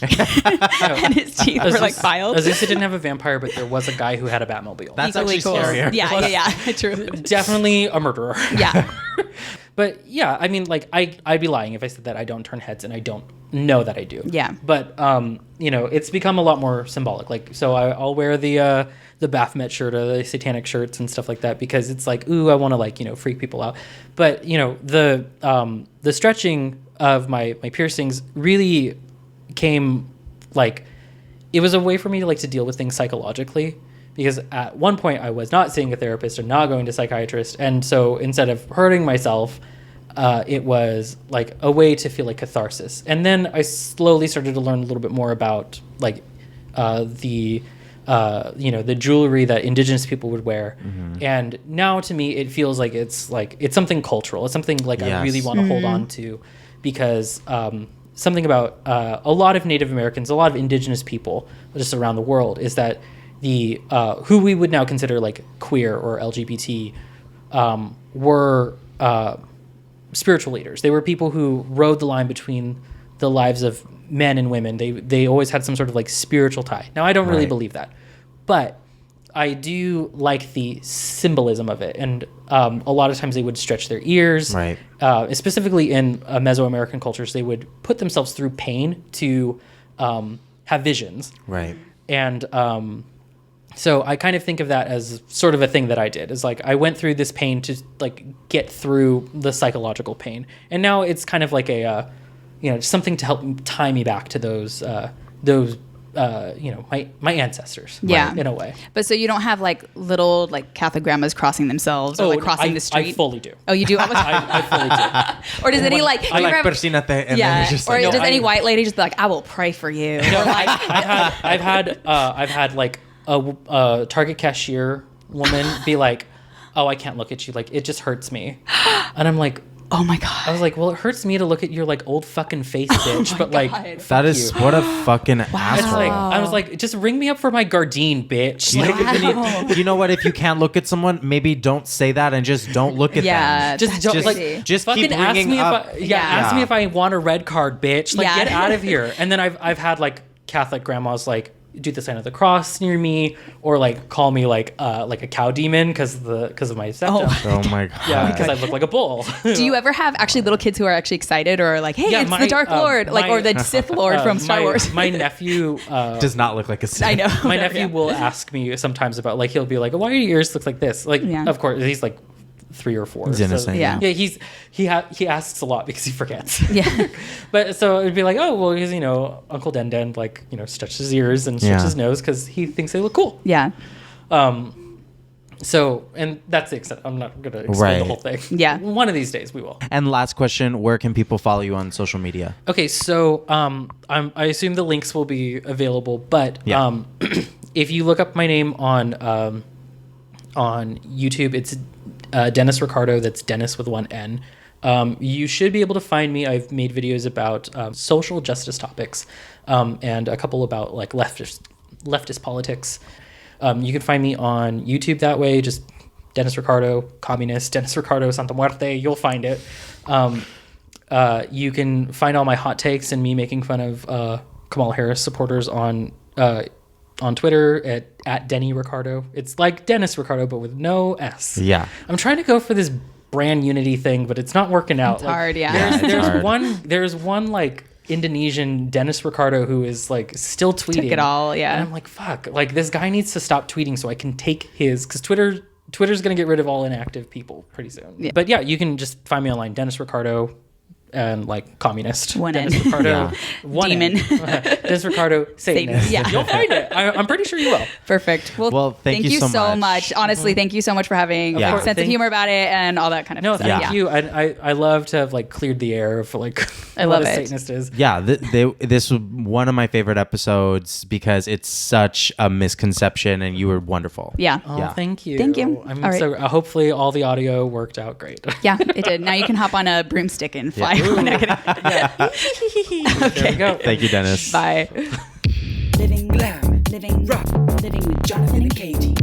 and his teeth were like filed. At least it didn't have a vampire, but there was a guy who had a Batmobile. That's actually cool. Scarier. Yeah. True. Definitely a murderer. Yeah. But yeah, I mean, like I'd be lying if I said that I don't turn heads, and I don't know that I do. Yeah. But it's become a lot more symbolic. Like, so I'll wear the Baphomet shirt or the satanic shirts and stuff like that because it's like, ooh, I want to like freak people out. But the stretching of my piercings really came like it was a way for me to like to deal with things psychologically. Because at one point I was not seeing a therapist or not going to a psychiatrist. And so instead of hurting myself, it was like a way to feel like catharsis. And then I slowly started to learn a little bit more about like the jewelry that indigenous people would wear. Mm-hmm. And now to me, it feels like it's something cultural. It's something like I really want to hold on to because something about a lot of Native Americans, a lot of indigenous people just around the world is that the who we would now consider like queer or LGBT were spiritual leaders. They were people who rode the line between the lives of men and women. They always had some sort of like spiritual tie. Now I don't really believe that, but I do like the symbolism of it. And a lot of times they would stretch their ears. Right. Specifically in Mesoamerican cultures, they would put themselves through pain to have visions. Right. And so I kind of think of that as sort of a thing that I did. Is like I went through this pain to like get through the psychological pain, and now it's kind of like a something to help tie me back to those my ancestors. Yeah, in a way. But so you don't have like little like Catholic grandmas crossing themselves or like crossing the street. I fully do. Oh, you do? I fully do. Or does any like does any white lady just be like, I will pray for you? No, I've had like a Target cashier woman be like, oh, I can't look at you, like it just hurts me. And I'm like, oh my god. I was like, well, it hurts me to look at your like old fucking face, bitch. But like that is what a fucking asshole. Like, I was like, just ring me up for my Gardine, bitch. You know what? If you can't look at someone, maybe don't say that and just don't look at them. Just keep ringing up. Ask me if I want a red card, bitch. Like get out of here. And then I've had like Catholic grandmas like do the sign of the cross near me, or like call me like a cow demon because of my septum. Oh my god! Yeah, because I look like a bull. Do you ever have actually little kids who are actually excited or like, hey, it's the Dark Lord, or the Sith Lord from Star Wars? My nephew does not look like a Sith. I know. My nephew will ask me sometimes about like he'll be like, why are your ears look like this? Like, of course he's like 3 or 4. He's innocent. So, he asks a lot because he forgets. Yeah. But so it'd be like, oh well, he's Uncle Den like stretches his ears and stretches his nose because he thinks they look cool. Yeah. So, and that's the extent. I'm not gonna explain the whole thing. Yeah. One of these days we will. And last question: where can people follow you on social media? Okay, so I assume the links will be available, but if you look up my name on YouTube, it's Denis Ricardo. That's Denis with 1 N. You should be able to find me. I've made videos about social justice topics and a couple about like leftist politics. You can find me on YouTube that way. Just Denis Ricardo, communist, Denis Ricardo, Santa Muerte. You'll find it. You can find all my hot takes and me making fun of Kamala Harris supporters on Twitter at Denis Ricardo. It's like Dennis Ricardo, but with no S. Yeah. I'm trying to go for this brand unity thing, but it's not working out. It's hard, yeah. There's one like Indonesian Denis Ricardo who is like still tweeting. Took it all, yeah. And I'm like, fuck, like this guy needs to stop tweeting so I can take his, because Twitter's going to get rid of all inactive people pretty soon. Yeah. But yeah, you can just find me online, Denis Ricardo, and like communist. One Denis N. Ricardo. One Demon. Denis Ricardo, Satanist. Yeah. You'll find it. I'm pretty sure you will. Perfect. Well, thank you so much. Honestly, thank you so much for having a sense of humor about it and all that kind of stuff. No, thank you. I love to have like cleared the air for like I love what a it. Satanist is. Yeah, this was one of my favorite episodes because it's such a misconception, and you were wonderful. Yeah. Oh, thank you. Thank you. I'm all right. so hopefully all the audio worked out great. Yeah, it did. Now you can hop on a broomstick and fly. No, kidding. There we go. Thank you, Dennis. Bye. Living glam, living rock, living with Jonathan and Katy.